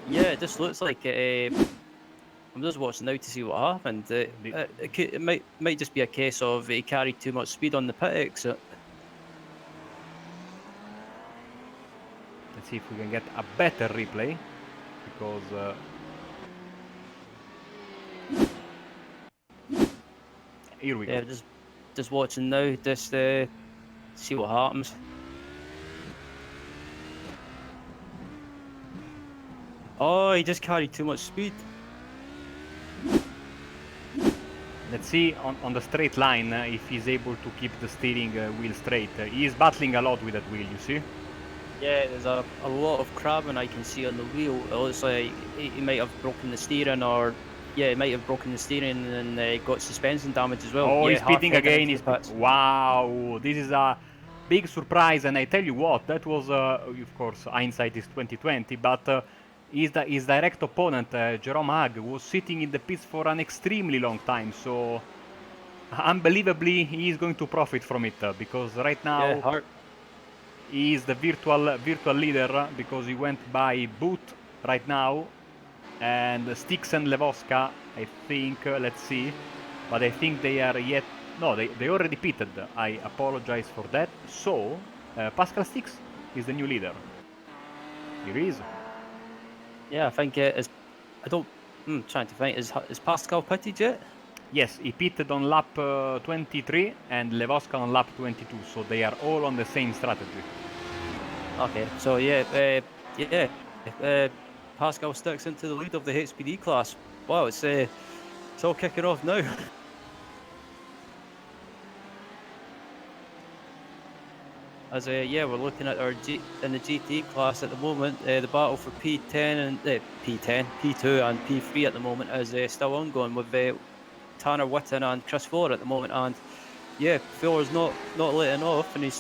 yeah, it just looks like I'm just watching now to see what happened. It might just be a case of he carried too much speed on the pit exit. Let's see if we can get a better replay, because here we go. Yeah, just watching now, just see what happens. Oh, he just carried too much speed. Let's see on the straight line if he's able to keep the steering wheel straight. He is battling a lot with that wheel, you see? Yeah, there's a lot of crabbing I can see on the wheel. It looks like he might have broken the steering, or yeah, he might have broken the steering and got suspension damage as well. Oh, Yeah, he's Hart pitting heading again. into the pits. Wow, this is a big surprise, and I tell you what, that was, of course, hindsight is 2020, but his direct opponent, Jerome Hag, was sitting in the pits for an extremely long time, so unbelievably he is going to profit from it, because right Yeah, now Hart. he is the virtual leader, because he went by Boot right now, and Styx and Levoska, I think, let's see, but I think they are yet, no, they already pitted, I apologize for that. So Pascal Styx is the new leader. Here he is. Yeah, I think it is. I don't. I'm trying to think. Is Pascal pitted yet? Yes, he pitted on lap 23 and Levoska on lap 22, so they are all on the same strategy. Okay, so yeah, yeah, uh, Pascal sticks into the lead of the HPD class. Wow, it's all kicking off now. As yeah, we're looking at our in the GT class at the moment. The battle for P10 and P10, P2 and P3 at the moment is still ongoing with Tanner Witten and Chris Fuller at the moment. And yeah, Fuller's not letting off, and he's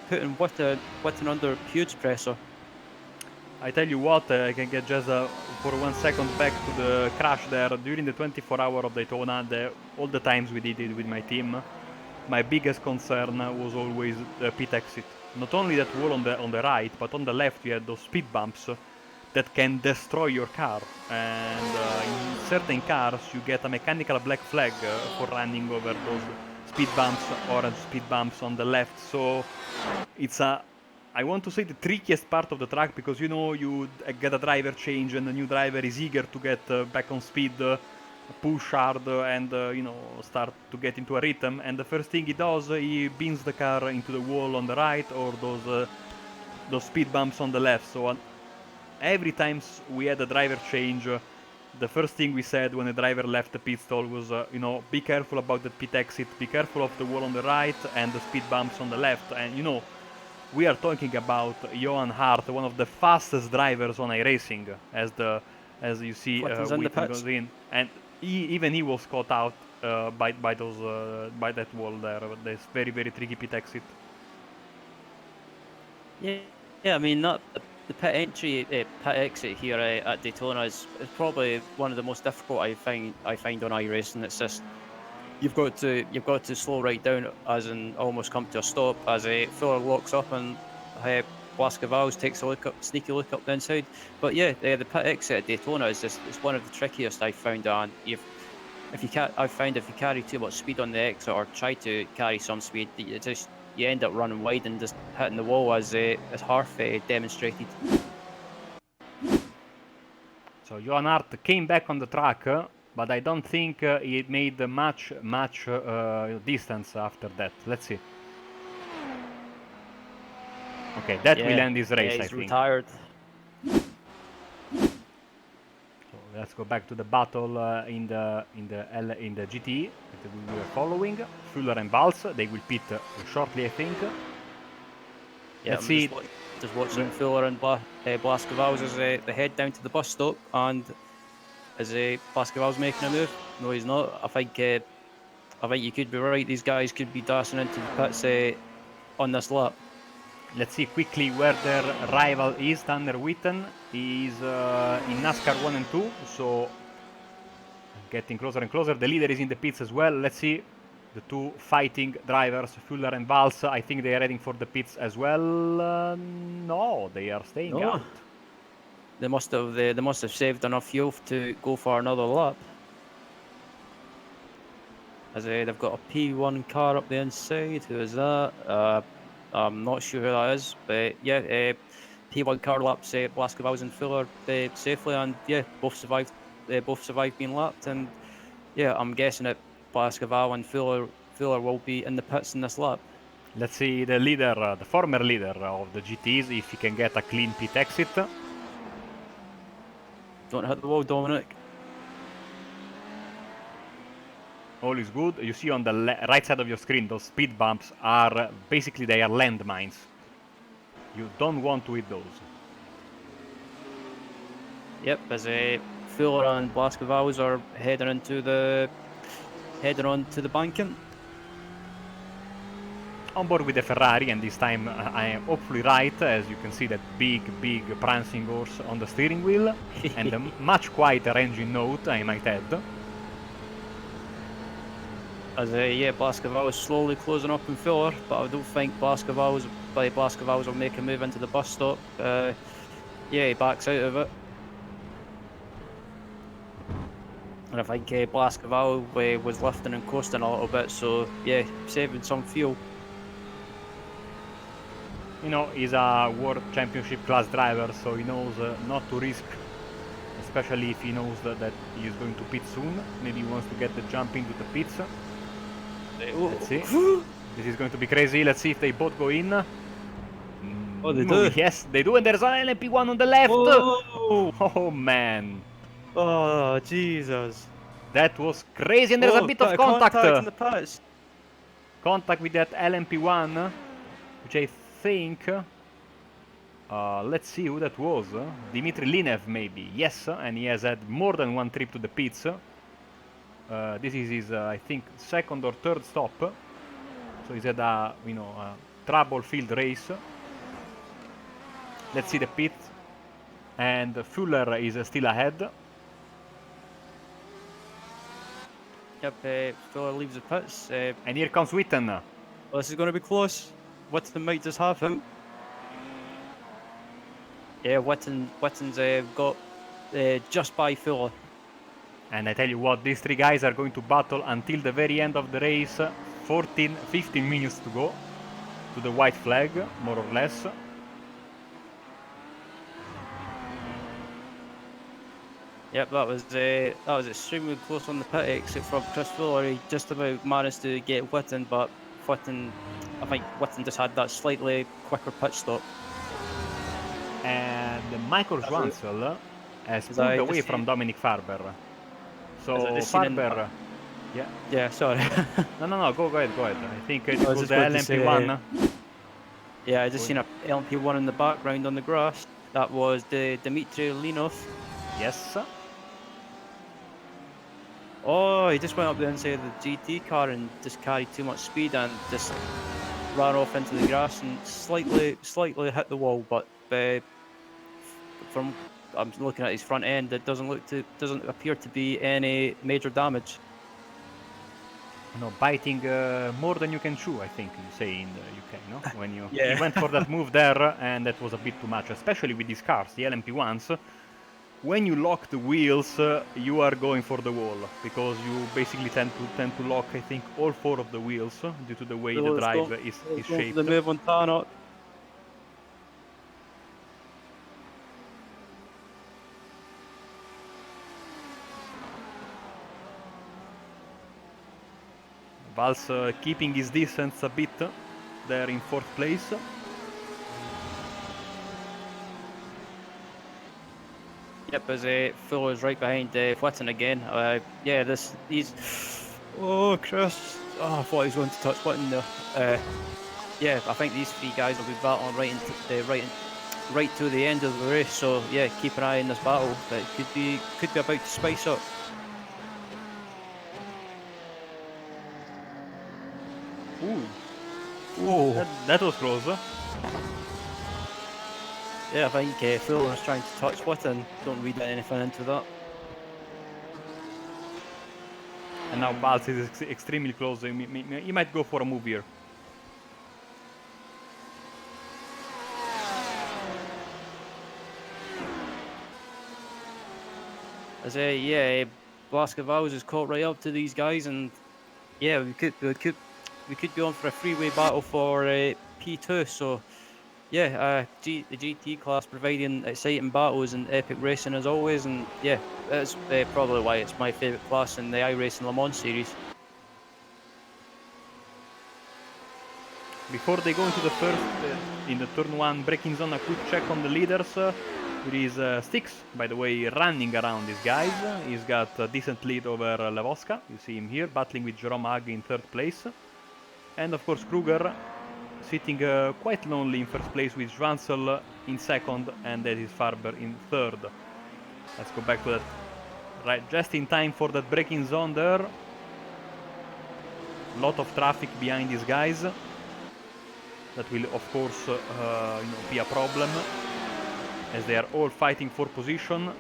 putting Witten under huge pressure. I tell you what, I can get just for 1 second back to the crash there during the 24-hour of Daytona. All the times we did it with my team, my biggest concern was always the pit exit. Not only that wall on the right, but on the left you had those speed bumps that can destroy your car. And in certain cars you get a mechanical black flag for running over those speed bumps, orange speed bumps on the left. So it's I want to say the trickiest part of the track, because you know you get a driver change and the new driver is eager to get back on speed, push hard and you know, start to get into a rhythm, and the first thing he does, he beans the car into the wall on the right or those speed bumps on the left. So every time we had a driver change, the first thing we said when the driver left the pit stall was, you know, be careful about the pit exit, be careful of the wall on the right and the speed bumps on the left. And you know, we are talking about Johan Hart, one of the fastest drivers on iRacing, as you see Witten goes in, and even he was caught out by that wall there. This very tricky pit exit. Yeah, I mean the pit exit here at Daytona is probably one of the most difficult I find on iRacing. It's just you've got to slow right down, as in almost come to a stop as a Fuller locks up and Blascavals takes a sneaky look up the inside. But yeah, the pit exit at Daytona is just it's one of the trickiest I've found. And I've found if you carry too much speed on the exit or try to carry some speed, you end up running wide and just hitting the wall, as Harf demonstrated. So Johan Hart came back on the track, but I don't think he made much distance after that. Let's see. Okay, that will end his race, I think. He's retired. So let's go back to the battle in the GT that we were following. Fuller and Valls, they will pit shortly, I think. Yeah, let's see. Just watching Fuller and Blascavals as they head down to the bus stop, and as Blascavals making a move. No, he's not. I think you could be right. These guys could be dashing into the pits on this lap. Let's see quickly where their rival is. Tanner Witten is in NASCAR 1 and 2, so getting closer and closer. The leader is in the pits as well. Let's see the two fighting drivers, Fuller and Valls. I think they are heading for the pits as well. No, they are staying out. They must have saved enough fuel to go for another lap. As they've got a P1 car up the inside. Who is that? I'm not sure who that is, but yeah, P1 car laps Blaskovals and Fuller safely, and yeah, both survived being lapped, and yeah, I'm guessing that Blaskoval and Fuller will be in the pits in this lap. Let's see the leader, the former leader of the GTs, if he can get a clean pit exit. Don't hit the wall, Dominic. All is good. You see on the right side of your screen, those speed bumps are basically they are landmines. You don't want to hit those. Yep, as Fuller and Blaskovals are heading onto the banking. On board with the Ferrari, and this time I am hopefully right, as you can see that big prancing horse on the steering wheel, and a much quieter engine note, I might add. As yeah, Blaskovals slowly closing up in Fuller, but I don't think Blaskovals will make a move into the bus stop. Yeah, he backs out of it. And I think Blaskoval was lifting and coasting a little bit, so yeah, saving some fuel. You know, he's a World Championship class driver, so he knows not to risk, especially if he knows that he is going to pit soon. Maybe he wants to get the jump into the pits. Let's see. This is going to be crazy. Let's see if they both go in. Oh, they do? Yes, they do, and there's an LMP1 on the left. Oh, oh man. Oh, Jesus. That was crazy, and there's a bit of contact. In the pits. Contact with that LMP1, which I think... let's see who that was. Dmitry Linev, maybe. Yes, and he has had more than one trip to the pits. This is his, I think, second or third stop. So he's had a, a trouble-filled race. Let's see the pit. And Fuller is still ahead. Yep, Fuller leaves the pits. And here comes Witten. Well, this is going to be close. Witten might just have him. Yeah, Witten's got just by Fuller. And I tell you what, these three guys are going to battle until the very end of the race. 15 minutes to go to the white flag, more or less. Yep, that was extremely close on the pit exit from Chris Fuller. He just about managed to get Witten, but I think Witten just had that slightly quicker pit stop. And Michael Schwanzel has pulled away from Dominic Farber. So Farber, yeah, sorry. no, go ahead. I think it was the LMP1. Yeah, I just seen a LMP1 in the background on the grass. That was the Dmitry Linov. Yes. Oh, he just went up the inside of the GT car and just carried too much speed and just ran off into the grass and slightly hit the wall. But from I'm looking at his front end, it doesn't appear to be any major damage. No, biting more than you can chew, I think you say in the UK, no? When you Yeah. he went for that move there, and that was a bit too much, especially with these cars, the LMP1s. When you lock the wheels, you are going for the wall, because you basically tend to lock, I think, all four of the wheels due to the way the drive is shaped. The move on Tarnot. Valls keeping his distance a bit there in fourth place. Yep, as Fuller's right behind Witten again. Yeah, he's. Oh, Chris. Oh, I thought he was going to touch Witten there. Yeah, I think these three guys will be battling right to the end of the race. So, yeah, keep an eye on this battle. But it could be about to spice up. Ooh. Ooh, that was close. Yeah, I think Fuller was trying to touch what and don't read anything into that. And now Balz is extremely close. He might go for a move here. As yeah, Blaskovals is caught right up to these guys, and yeah, we could be on for a freeway battle for P2. So yeah, the GT class providing exciting battles and epic racing as always, and yeah, that's probably why it's my favorite class in the iRacing Le Mans series. Before they go into the first, in the turn 1 braking zone, a quick check on the leaders. There is Styx, by the way, running around these guys. He's got a decent lead over Levosca. You see him here, battling with Jerome Hag in 3rd place. And of course Kruger, sitting quite lonely in 1st place with Schwanzel in 2nd, and that is Farber in 3rd. Let's go back to that. Right, just in time for that braking zone there. Lot of traffic behind these guys. That will, of course, be a problem, as they are all fighting for position.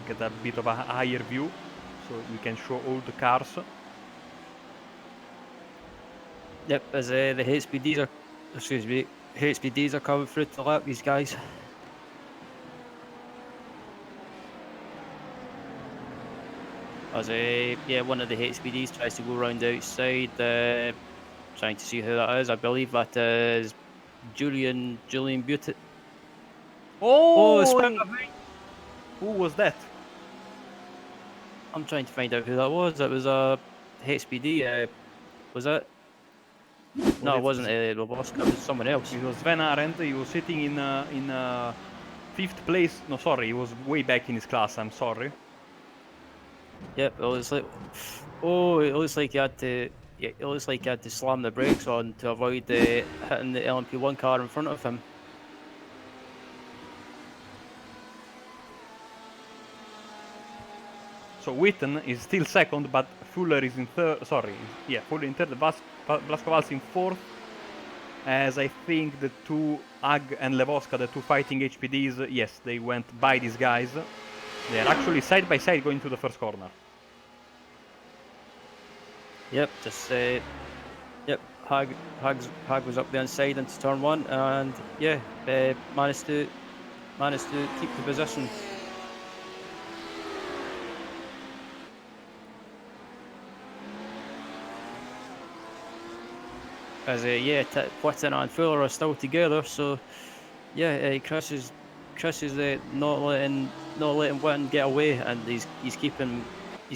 Get a bit of a higher view, so we can show all the cars. Yep, as the HPDs are coming through to lap these guys. As yeah, one of the HPDs tries to go around the outside, trying to see who that is. I believe that is Julian Butit. Oh! Who was that? I'm trying to find out who that was. It was a HPD. Was it? No, it wasn't Lobosca. It was someone else. It was Van Arendt. He was sitting in 5th place. No, sorry, he was way back in his class. I'm sorry. Yep, it was like, oh, it looks like he had to. Yeah, it looks like he had to slam the brakes on to avoid hitting the LMP1 car in front of him. So Witten is still 2nd, but Fuller is in 3rd. Sorry, yeah, Fuller in 3rd. Blaskovals in 4th. As I think the two Ag and Levosca, the two fighting HPDs, yes, they went by these guys. They are actually side by side going to the first corner. Yep, just yep. Hag was up the inside into turn 1, and yeah, managed to keep the position. As yeah, Witten and Fuller are still together, so yeah, Chris is not letting Witten get away, and he's keeping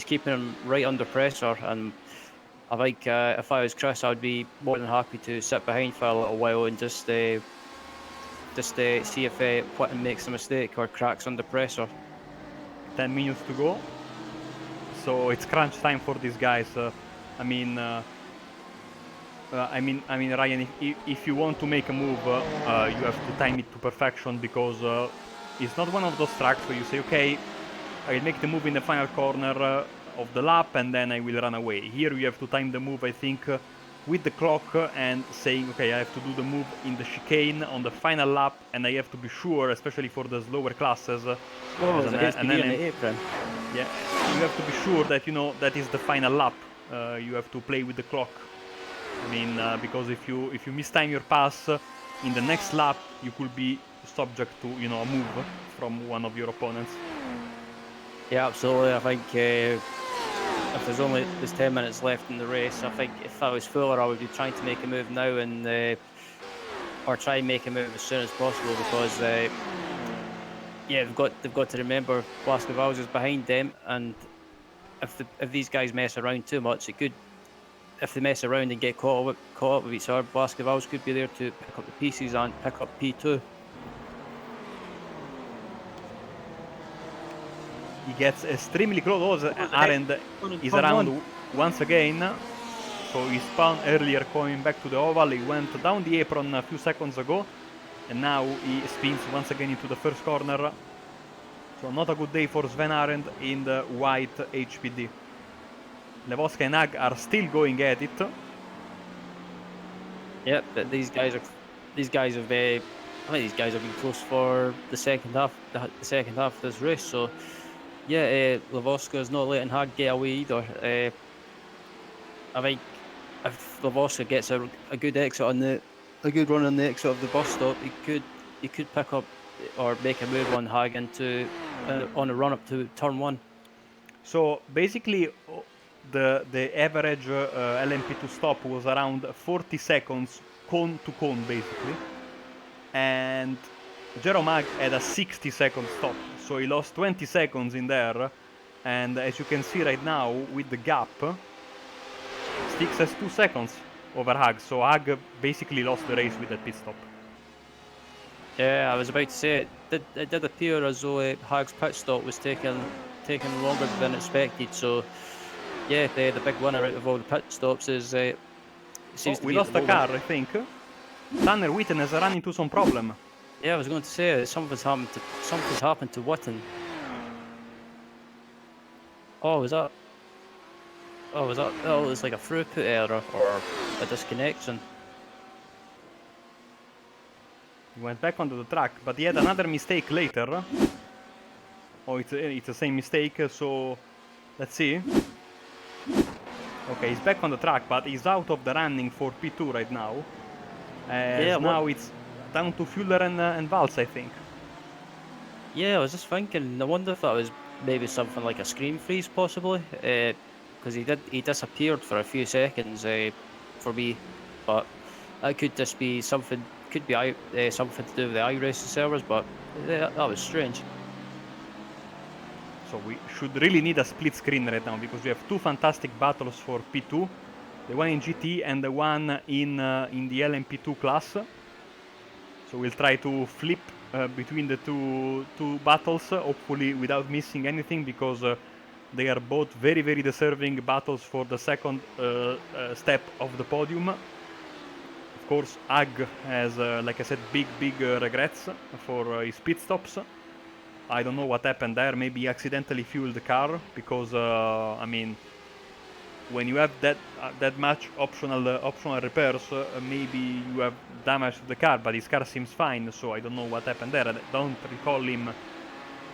him right under pressure. And I think if I was Chris, I'd be more than happy to sit behind for a little while and just see if Witten makes a mistake or cracks under pressure. 10 minutes to go, so it's crunch time for these guys. I mean, Ryan, if you want to make a move, you have to time it to perfection, because it's not one of those tracks where you say, okay, I'll make the move in the final corner of the lap and then I will run away. Here you have to time the move, I think, with the clock and saying, okay, I have to do the move in the chicane on the final lap, and I have to be sure, especially for the slower classes. Yeah, you have to be sure that that is the final lap. You have to play with the clock. I mean, because if you mistime your pass in the next lap, you could be subject to a move from one of your opponents. Yeah, absolutely. I think if there's 10 minutes left in the race, I think if I was Fuller, I would be trying to make a move now and or try and make a move as soon as possible, because yeah, they've got to remember Blaskovals is behind them, and if these guys mess around too much, it could. If they mess around and get caught up with each other, Blaskovals could be there to pick up the pieces and pick up P2. He gets extremely close. Arendt is around once again. So he spun earlier coming back to the oval. He went down the apron a few seconds ago, and now he spins once again into the first corner. So not a good day for Sven Arendt in the white HPD. Lewowska and Hag are still going at it. Yep, but these guys have I think these guys have been close for the second half of this race. So yeah, Lavoska is not letting Hag get away either. I think if Lavoska gets a good exit on a good run on the exit of the bus stop, he could pick up or make a move on Hag into on a run up to turn one. So basically, the average LMP2 stop was around 40 seconds cone to cone, basically. And Jerome Hag had a 60-second stop, so he lost 20 seconds in there. And as you can see right now, with the gap, Sticks has 2 seconds over Hag, so Hag basically lost the race with that pit stop. Yeah, I was about to say it did appear as though Hag's pit stop was taking longer than expected. So yeah, the big winner out of all the pit stops is Oh, seems to we be at lost the a moment. car, I think. Tanner Witten has run into some problem. Yeah, I was going to say something's happened to Witten. Oh, was that? Oh, was that? Oh, it was like a throughput error or a disconnection. He went back onto the track, but he had another mistake later. Oh, it's the same mistake, so let's see. Okay, he's back on the track, but he's out of the running for P2 right now. As Yeah, what? now it's down to Fuller and Valls, I think. Yeah, I was just thinking. I wonder if that was maybe something like a screen freeze, possibly, because he disappeared for a few seconds for me, but that could just be something. Could be something to do with the iRacing servers, but that was strange. So we should really need a split screen right now because we have two fantastic battles for P2, the one in GT and the one in the LMP2 class. So we'll try to flip between the two battles, hopefully without missing anything, because they are both very very deserving battles for the second step of the podium. Of course, Ag has, like I said, big regrets for his pit stops. I don't know what happened there. Maybe he accidentally fueled the car because, I mean, when you have that much optional repairs, maybe you have damage to the car, but his car seems fine. So I don't know what happened there. I don't recall him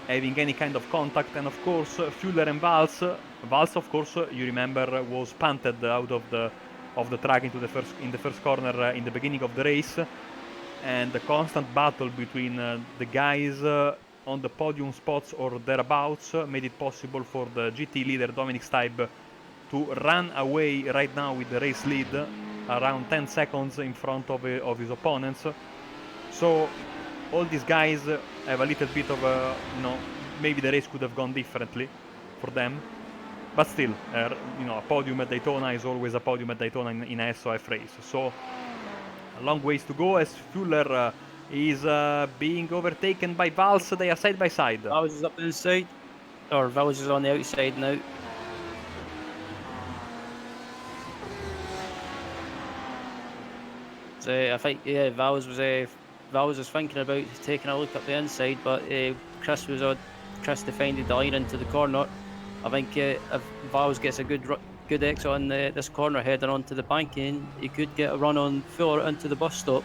having any kind of contact. And of course, Fuller and Valls. Valls, of course, you remember, was punted out of the track into in the first corner in the beginning of the race, and the constant battle between the guys on the podium spots or thereabouts made it possible for the GT leader Dominic Staib to run away right now with the race lead, around 10 seconds in front of his opponents. So all these guys have a little bit of a, maybe the race could have gone differently for them. But still, a podium at Daytona is always a podium at Daytona in a SOF race. So a long ways to go as Fuller is being overtaken by Valls. They are side by side. Vowles is up the inside, or Vowles is on the outside now. So I think Vowles was thinking about taking a look up the inside, but Chris defended the line into the corner. I think if Vowles gets a good exit on this corner heading onto the banking, he could get a run on Fuller into the bus stop.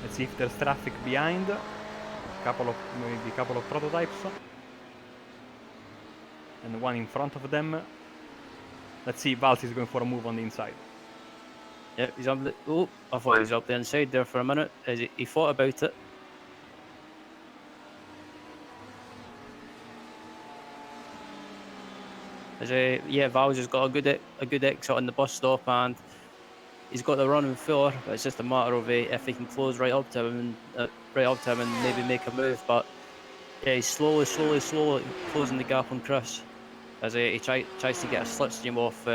Let's see if there's traffic behind. Maybe a couple of prototypes. And one in front of them. Let's see, Valls is going for a move on the inside. Yeah, he's up the. Oh, I thought he was up the inside there for a minute. He thought about it. Vowles has got a good exit on the bus stop, and he's got the run and Fuller. But it's just a matter of if he can close right up to him and maybe make a move. But yeah, he's slowly closing the gap on Chris as he tries to get a slipstream off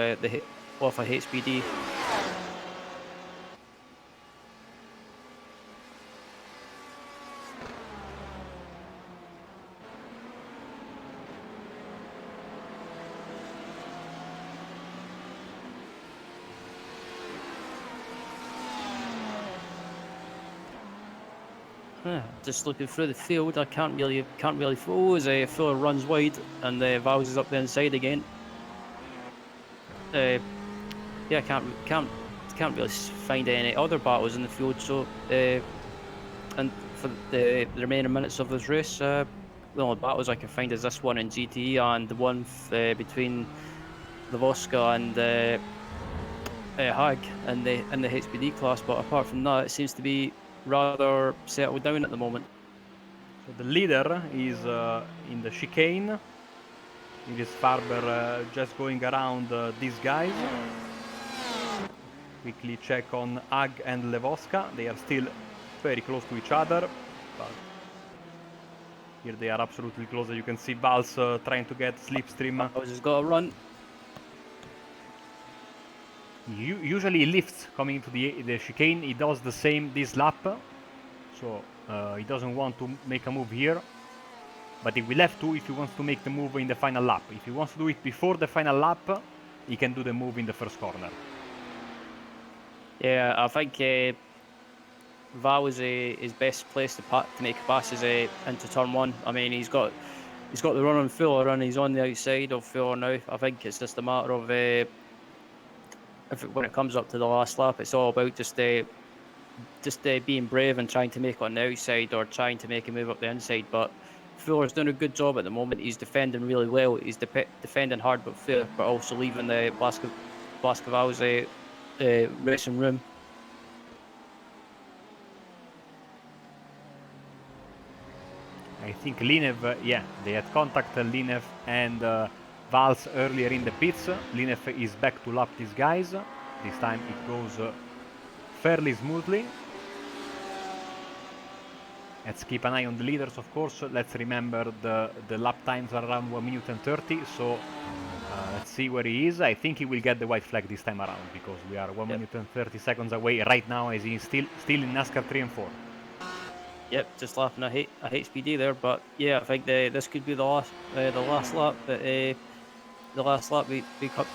off a HPD. Just looking through the field, I can't really. Oh, as Fuller runs wide and Vowles is up the inside again. Yeah, can't really find any other battles in the field. So, and for the remaining minutes of this race, the only battles I can find is this one in GTE and the one between Lavoska and Hag in the HPD class. But apart from that, it seems to be rather settled down at the moment. So the leader is in the chicane. It is Farber just going around these guys. Quickly check on Ag and Levoska. They are still very close to each other. But here they are absolutely close. You can see Vals trying to get Slipstream. Vals has got a run. Usually he lifts coming into the chicane. He does the same this lap. So he doesn't want to make a move here. But he will have to if he wants to make the move in the final lap. If he wants to do it before the final lap, he can do the move in the first corner. Yeah, I think Val is best placed to make passes into turn one. I mean, he's got the run on Fuller and he's on the outside of Fuller now. I think it's just a matter of when it comes up to the last lap, it's all about just being brave and trying to make it on the outside or trying to make a move up the inside. But Fuller's doing a good job at the moment. He's defending really well. He's defending hard but fair, but also leaving the Blaskovals racing room. I think Linev, yeah, they had contact, Linev and Vals earlier in the pits. Linev is back to lap these guys. This time it goes fairly smoothly. Let's keep an eye on the leaders, of course. Let's remember the lap times are around 1 minute and 30, so let's see where he is. I think he will get the white flag this time around, because we are 1 minute and 30 seconds away right now, as he's still in NASCAR 3 and 4. Yep, just lapping a HPD there, but yeah, I think this could be the last lap. But the last lap we come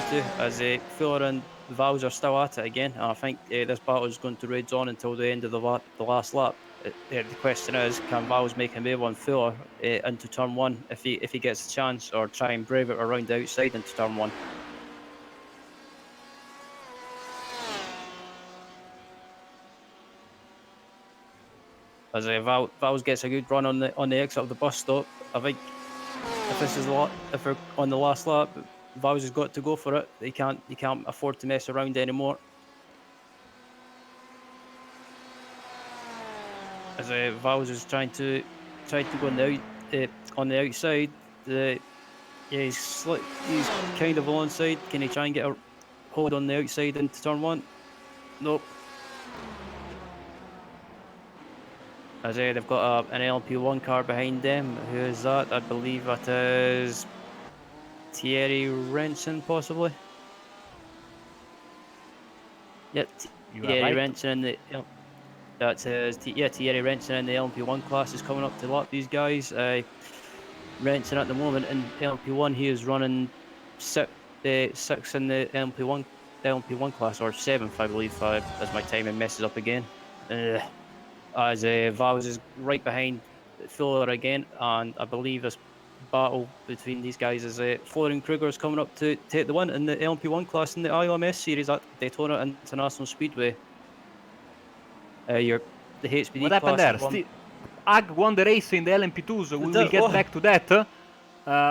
to, as Fuller and Vals are still at it again. And I think this battle is going to rage on until the end of the last lap. The question is, can Vals make a move on Fuller into turn one if he gets a chance, or try and brave it around the outside into turn one? As Vals gets a good run on the exit of the bus stop, I think if we're on the last lap, Vals has got to go for it. He can't afford to mess around anymore. As Vals is trying to go on the outside, he's kind of alongside. Can he try and get a hold on the outside into turn one? Nope. As they've got an LMP1 car behind them. Who is that? I believe that is Thierry Renson, possibly. Yep, Thierry Renson in the. That says Thierry Renson in the LMP1 class is coming up to lap these guys. Renson at the moment in LMP1, he is running sixth in the LMP1 class, or seventh, I believe. As my timing messes up again. As Vals is right behind Fuller again, and I believe this battle between these guys is Fuller and Kruger is coming up to take the win in the LMP1 class in the IOMS series at Daytona International Speedway. The HPD what happened there? Ag won the race in the LMP2s. We will get back to that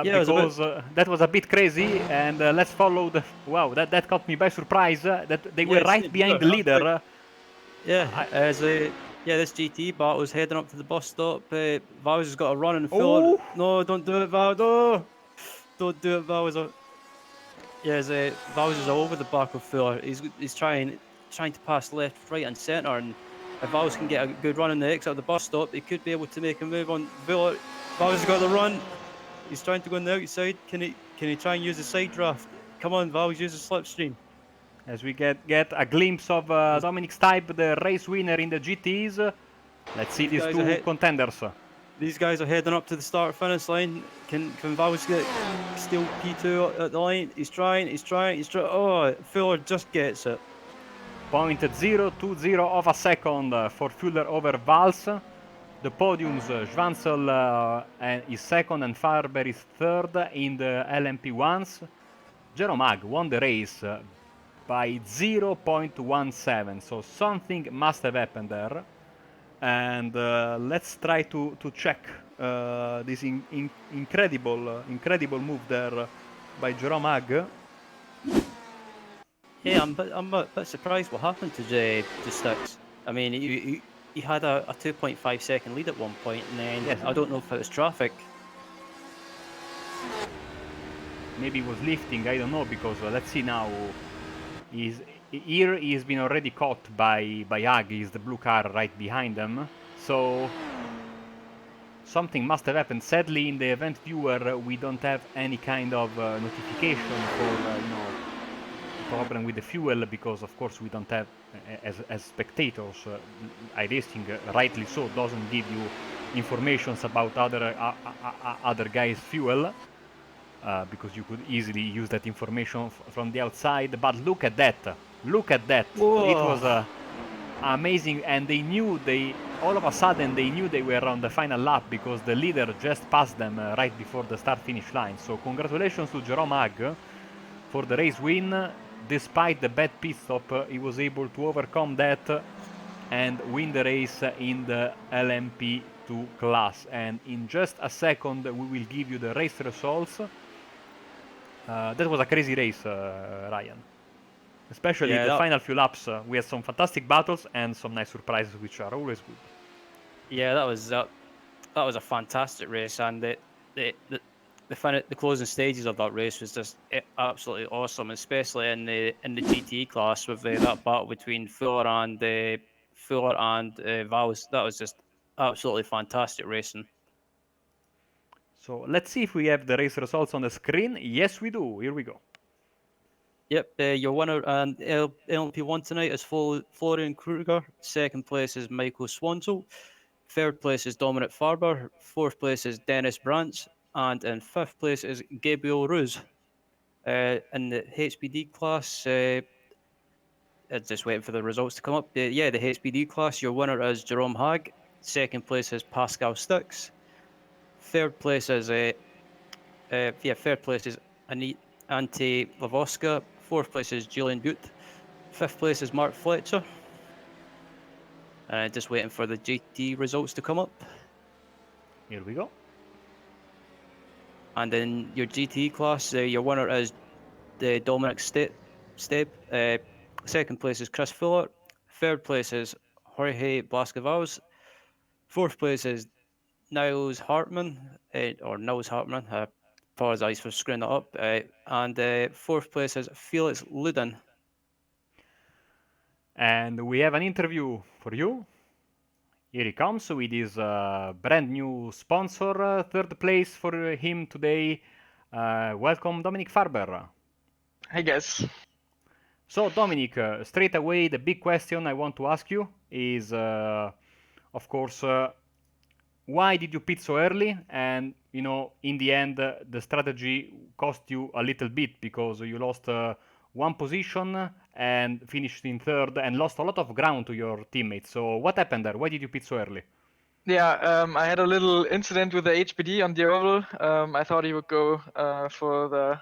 because that was a bit crazy. And let's follow the. Wow, that caught me by surprise. That they were right behind the leader. This GT battle is heading up to the bus stop. Vals has got a run and Fuller. No, don't do it, Vals. No, don't do it, Vals. Vals is all over the back of Fuller. He's trying to pass left, right, and centre. And if Vals can get a good run in the exit of the bus stop, he could be able to make a move on Fuller. Vals has got the run. He's trying to go on the outside. Can he try and use the side draft? Come on, Vals, use the slipstream. As we get a glimpse of Dominic Stipe, the race winner in the GTs. Let's see these two contenders. These guys are heading up to the start-finish line. Can Vals steal P2 at the line? He's trying. Oh, Fuller just gets it. 0.020 of a second for Fuller over Vals. the podiums, Schwanzel is second and Farber is third in the LMP1s. Jerome Hag won the race by 0.17, so something must have happened there. And let's try to check this incredible move there by Jerome Hag. Yeah, I'm a bit surprised what happened to Sticks. I mean, he had a 2.5 second lead at one point, and then Yes. I don't know if it was traffic. Maybe he was lifting, I don't know, because let's see now. Here he's been already caught by Hag, is the blue car right behind them. So something must have happened. Sadly, in the event viewer, we don't have any kind of notification for problem with the fuel, because of course we don't have, as spectators, iRacing, rightly so, doesn't give you informations about other guys' fuel, because you could easily use that information from the outside. But look at that! Look at that! Whoa. It was amazing, and they knew all of a sudden they knew they were on the final lap, because the leader just passed them right before the start-finish line. So congratulations to Jerome Hag for the race win. Despite the bad pit stop, he was able to overcome that and win the race in the LMP2 class. And in just a second, we will give you the race results. That was a crazy race, Ryan. Especially the final few laps. We had some fantastic battles and some nice surprises, which are always good. Yeah, that was a fantastic race, and the closing stages of that race was just absolutely awesome, especially in the GT class with that battle between Fuller and Vowles. That was just absolutely fantastic racing. So let's see if we have the race results on the screen. Yes, we do. Here we go. Yep, your winner and LMP1 tonight is Florian Kruger. Second place is Michael Swansel. Third place is Dominic Farber. Fourth place is Dennis Branch. And in fifth place is Gabriel Ruse. In the HPD class, just waiting for the results to come up. The HPD class, your winner is Jerome Hag. Second place is Pascal Sticks. Third place is Ante Lavoska. Fourth place is Julian Butte. Fifth place is Mark Fletcher. Just waiting for the GT results to come up. Here we go. And in your GT class, your winner is the Dominic Steb. Second place is Chris Fuller. Third place is Jorge Blascavals. Fourth place is Niles Hartman. I apologise for screwing that up. And fourth place is Felix Luden. And we have an interview for you. Here he comes with his brand new sponsor. Third place for him today. Welcome, Dominic Farber. Hey guys. So, Dominic, straight away, the big question I want to ask you is, of course, why did you pit so early? And, in the end, the strategy cost you a little bit, because you lost one position and finished in third and lost a lot of ground to your teammates. So what happened there? Why did you pit so early? Yeah, I had a little incident with the HPD on the oval. I thought he would go for the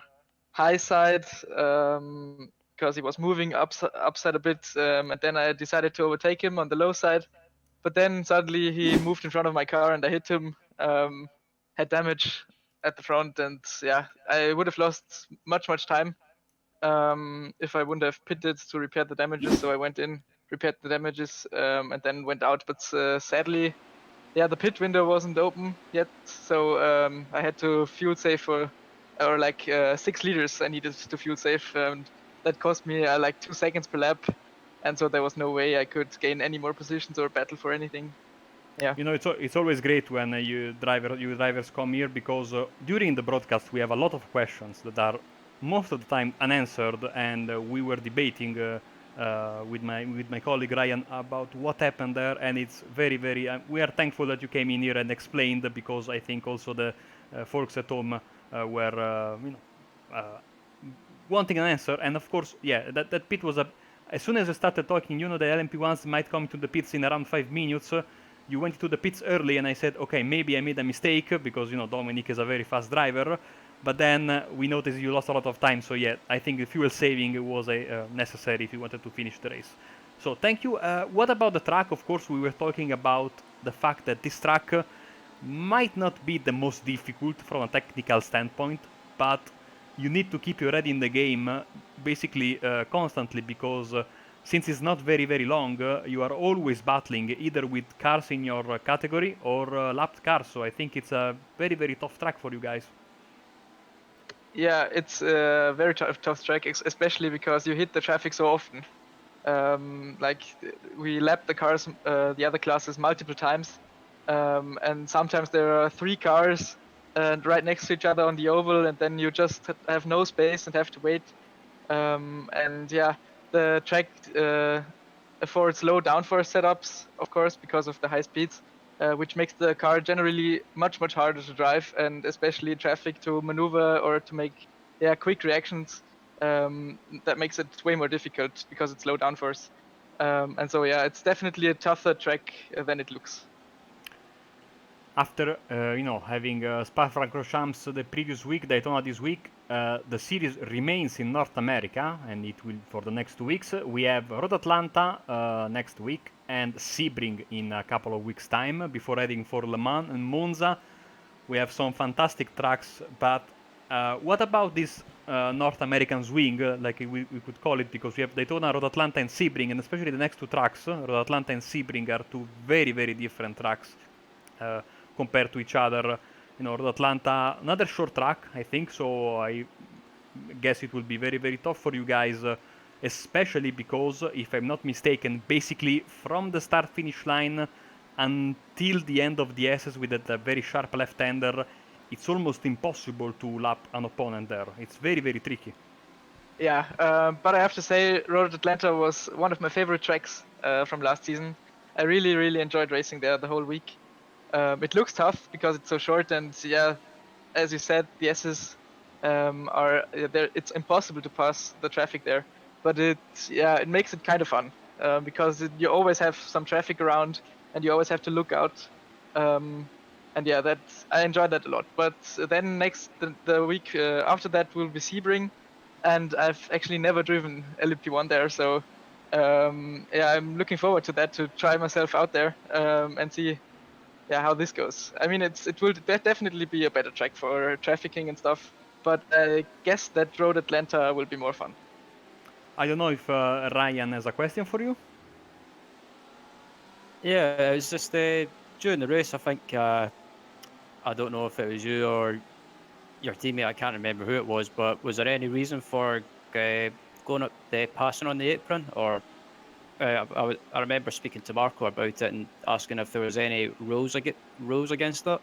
high side because he was moving upside a bit, and then I decided to overtake him on the low side. But then suddenly he moved in front of my car and I hit him, had damage at the front, and yeah, I would have lost much time if I wouldn't have pitted to repair the damages. So I went in, repaired the damages, and then went out. But sadly, yeah, the pit window wasn't open yet, so I had to fuel save for 6 liters. I needed to fuel save, and that cost me like 2 seconds per lap, and so there was no way I could gain any more positions or battle for anything. Yeah. It's always great when you drivers come here, because during the broadcast we have a lot of questions that are most of the time unanswered, and we were debating with my colleague Ryan about what happened there, and it's very we are thankful that you came in here and explained, because I think also the folks at home were wanting an answer. And of course, yeah, that pit was as soon as I started talking, the LMP1s might come to the pits in around 5 minutes. you went to the pits early, and I said, okay, maybe I made a mistake because Dominic is a very fast driver. But then we noticed you lost a lot of time, so yeah, I think the fuel saving was necessary if you wanted to finish the race. So thank you. What about the track? Of course, we were talking about the fact that this track might not be the most difficult from a technical standpoint, but you need to keep your head in the game basically constantly because since it's not very very long, you are always battling either with cars in your category or lapped cars. So I think it's a very very tough track for you guys. Yeah, it's a very tough track, especially because you hit the traffic so often. Like we lap the cars, the other classes multiple times, and sometimes there are three cars and right next to each other on the oval, and then you just have no space and have to wait. And yeah, the track affords low downforce setups, of course, because of the high speeds, which makes the car generally much harder to drive, and especially in traffic to maneuver or to make quick reactions. That makes it way more difficult because it's low downforce. And so yeah, it's definitely a tougher track than it looks. After having Spa-Francorchamps the previous week, Daytona this week, the series remains in North America, and it will for the next 2 weeks. We have Road Atlanta next week and Sebring in a couple of weeks' time before heading for Le Mans and Monza. We have some fantastic tracks, but what about this North American swing, like we could call it, because we have Daytona, Road Atlanta, and Sebring, and especially the next two tracks, Road Atlanta and Sebring, are two very, very different tracks compared to each other. Road Atlanta, another short track, I think, so I guess it will be very, very tough for you guys, especially because, if I'm not mistaken, basically from the start-finish line until the end of the SS with that very sharp left-hander, it's almost impossible to lap an opponent there. It's very, very tricky. Yeah, but I have to say, Road Atlanta was one of my favorite tracks from last season. I really enjoyed racing there the whole week. It looks tough because it's so short, and yeah, as you said, the S's are there. It's impossible to pass the traffic there, but it makes it kind of fun because you always have some traffic around, and you always have to look out. And yeah, I enjoyed that a lot. But then the week after that will be Sebring, and I've actually never driven LMP1 there, so yeah, I'm looking forward to that, to try myself out there and see how this goes. I mean, it will definitely be a better track for trafficking and stuff, but I guess that Road Atlanta will be more fun. I don't know if Ryan has a question for you. Yeah, it was just during the race. I think I don't know if it was you or your teammate. I can't remember who it was, but was there any reason for going up the passing on the apron, or I remember speaking to Marco about it and asking if there was any rules against that.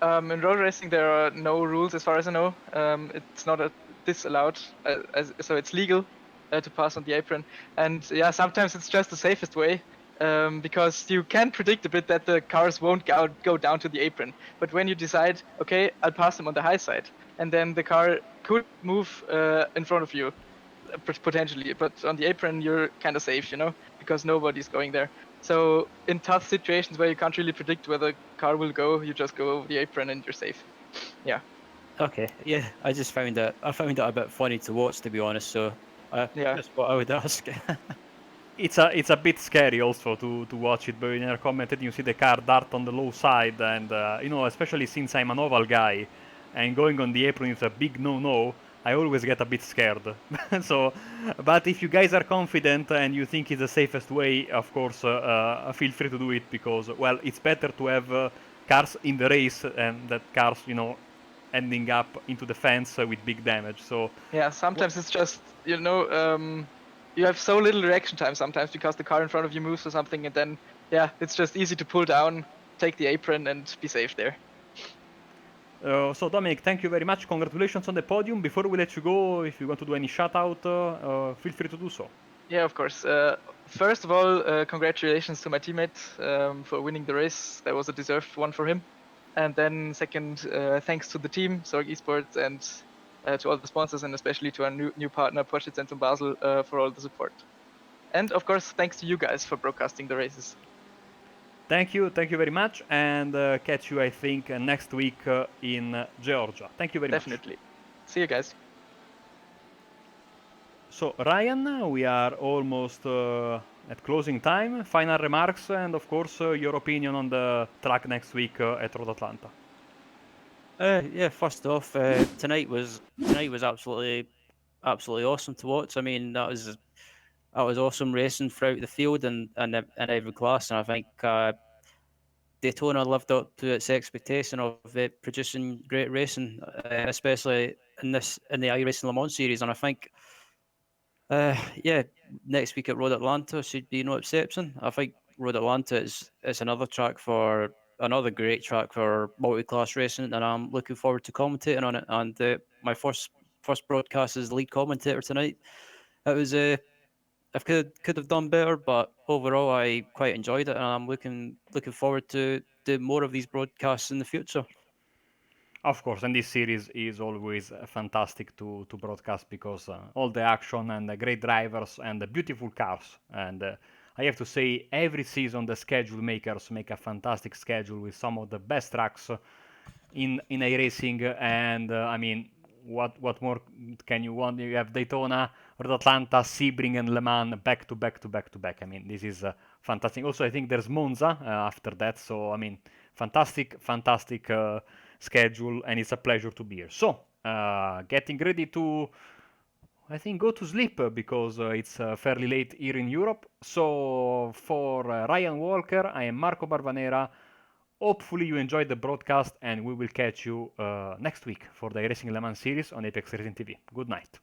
In road racing, there are no rules as far as I know. It's not disallowed, so it's legal to pass on the apron. And yeah, sometimes it's just the safest way because you can predict a bit that the cars won't go down to the apron. But when you decide, okay, I'll pass them on the high side, and then the car could move in front of you potentially, but on the apron you're kind of safe, because nobody's going there. So in tough situations where you can't really predict where the car will go, you just go over the apron and you're safe. Yeah. Okay, yeah, I found it a bit funny to watch, to be honest. So Yeah. that's what I would ask. It's a bit scary also to watch it, but when you're commenting, you see the car dart on the low side, and especially since I'm an oval guy, and going on the apron is a big no-no. I always get a bit scared. So, but if you guys are confident and you think it's the safest way, of course, feel free to do it because, well, it's better to have cars in the race and that cars, ending up into the fence with big damage. So, Yeah. Sometimes it's just you have so little reaction time sometimes because the car in front of you moves or something, and then it's just easy to pull down, take the apron, and be safe there. So Dominic, thank you very much. Congratulations on the podium. Before we let you go, if you want to do any shout out, feel free to do so. Yeah, of course. First of all, congratulations to my teammate for winning the race. That was a deserved one for him. And then second, thanks to the team, Sorg Esports, and to all the sponsors, and especially to our new partner, Porsche Zentrum Basel, for all the support. And of course, thanks to you guys for broadcasting the races. Thank you very much, and catch you, I think, next week in Georgia. Thank you very much. Definitely. See you guys. So, Ryan, we are almost at closing time. Final remarks, and of course, your opinion on the track next week at Road Atlanta. Yeah, first off, tonight was absolutely awesome to watch. I mean, that was awesome racing throughout the field and every class, and I think Daytona lived up to its expectation of producing great racing, especially in the iRacing Le Mans series. And I think, yeah, next week at Road Atlanta should be no exception. I think Road Atlanta is another great track for multi-class racing, and I'm looking forward to commentating on it. And my first broadcast as lead commentator tonight. It was I could have done better, but overall I quite enjoyed it, and I'm looking forward to do more of these broadcasts in the future. Of course, and this series is always fantastic to broadcast because all the action and the great drivers and the beautiful cars. And I have to say, every season the schedule makers make a fantastic schedule with some of the best tracks in iRacing. And I mean, what more can you want? You have Daytona, Road Atlanta, Sebring, and Le Mans back to back to back to back. I mean, this is fantastic. Also, I think there's Monza after that. So I mean, fantastic schedule, and it's a pleasure to be here. So, getting ready to, I think, go to sleep because it's fairly late here in Europe. So, for Ryan Walker, I am Marco Barbanera. Hopefully, you enjoyed the broadcast, and we will catch you next week for the Racing Le Mans series on Apex Racing TV. Good night.